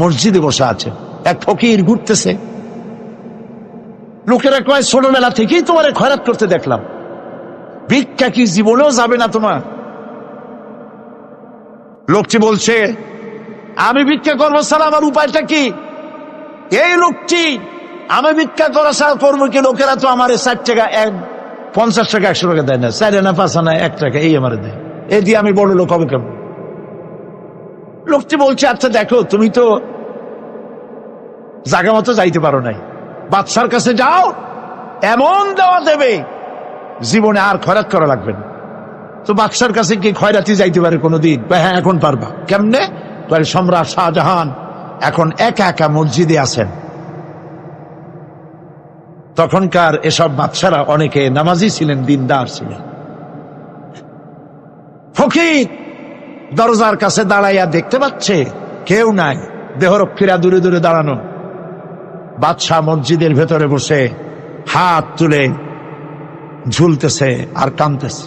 S1: মসজিদে বসে আছে, এক ফকির ঘুরতেছে। লোকেরা কয়, ছোটবেলা থেকেই তোমার খয়রাত করতে দেখলাম, ভিক্ষা কি জীবনেও যাবে না তোমার? লোকটি বলছে, আমি ভিক্ষা করবো ছাড়া আমার উপায়টা কি? এই লোকটি, আমি ভিক্ষা করা ছাড়া করবো কি? লোকেরা তো আমার 60 টাকা, 50 টাকা, 100 টাকা দেয় না, 4 আনা 5 আনা 1 টাকা এই আমার দেয়, এই দিয়ে আমি বড় লোক হবে কেমন? লোকটি বলছে, আচ্ছা দেখো, তুমি তো জায়গা মতো যাইতে পারো নাই, বাদশার কাছে যাও, এমন দেওয়া দেবে জীবনে আর খয়রাত করা লাগবে না। তো বাদশার কাছে কি খয়রাতি যাইতে পারে কোনোদিন? হ্যাঁ, এখন পারবা। কেমনে? সম্রাট শাহজাহান এখন একা একা মসজিদে আছেন। তখনকার এসব বাদশারা অনেকে নামাজি ছিলেন, দিনদার ছিলেন। ফকির দরজার কাছে দাঁড়াইয়া দেখতে পাচ্ছে কেউ নাই, দেহরক্ষীরা দূরে দূরে দাঁড়ানো। বাদশাহ মসজিদের ভেতরে বসে হাত তুলে ঝুলতেছে আর কাঁদতেছে,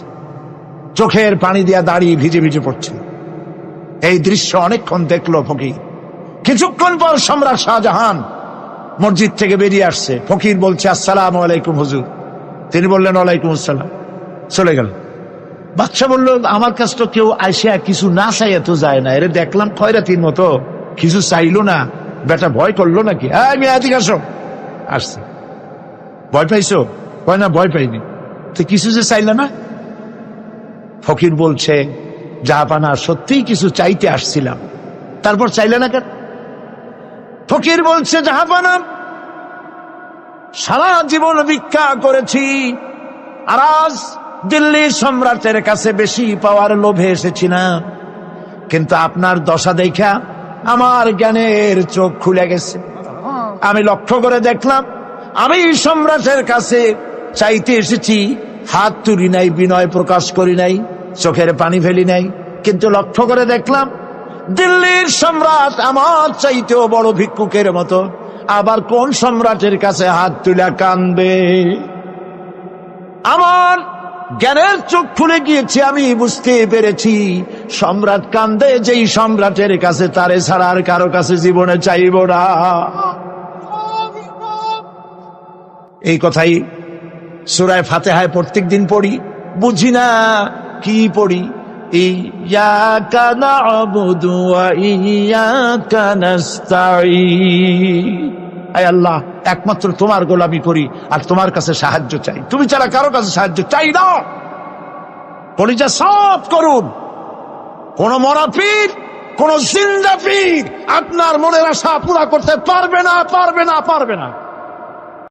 S1: চোখের পানি দিয়া দাঁড়িয়ে ভিজে ভিজে পড়ছে। এই দৃশ্য অনেকক্ষণ দেখলো ফকির। কিছুক্ষণ পর সম্রাট শাহজাহান মসজিদ থেকে বেরিয়ে আসছে। ফকির বলছে, আসসালামু আলাইকুম হুজুর। তিনি বললেন, ওয়ালাইকুম আসসালাম, চলে গেল। বাদশা বলল, আমার কাছে তো কেউ আইসা কিছু না চাইয়া তো যায় না, এর দেখলাম খয়রাতির মতো কিছু চাইলো না, বেটা ভয় করলো নাকি? আমি এদিকে আসো। আসছে। ভয় পাইছো? কয় না, ভয় পাইনি। তো কিছু যে চাইলে না? ফকির বলছে, জাহাপানা, সত্যিই কিছু চাইতে আসছিলাম, তারপর চাইলে না কেন? ফকির বলছে, জাহাপানা, সারা জীবন ভিক্ষা করেছি, আর আজ দিল্লির সম্রাটের কাছে বেশি পাওয়ার লোভে এসেছি না, কিন্তু আপনার দশা দেখা আমার জ্ঞানের চোখ খুলে গেছে। আমি লক্ষ্য করে দেখলাম, আমি সম্রাটের কাছে চাইতে এসেছি, হাত তুলি নাই, বিনয় প্রকাশ করি নাই, চোখের পানি ফেলি নাই, কিন্তু লক্ষ্য করে দেখলাম দিল্লির সম্রাট আমার চাইতেও বড় ভিক্ষুকের মতো। আবার কোন সম্রাটের কাছে হাত তুলে কাঁদবে? আমার জ্ঞানের চোখ খুলে গিয়েছে, আমি বুঝতে পেরেছি সম্রাট কান্দে যেই সম্রাটের কাছে, তারে ছাড়া আর কারো কাছে জীবনে চাইব না। এই কথাই সূরা ফাতিহায় প্রত্যেক দিন পড়ি, বুঝি না কি পড়ি। ইয়াকা না'বুদু ওয়া ইয়াকা নাস্তাঈন, আয় আল্লাহ, একমাত্র তোমার গোলামি করি আর তোমার কাছে সাহায্য চাই, তুমি ছাড়া কারো কাছে সাহায্য চাই না। কলিজা সাফ করুন। কোন মরা পীর, কোন জিন্দা পীর আপনার মনের আশা পুরা করতে পারবে না, পারবে না, পারবে না।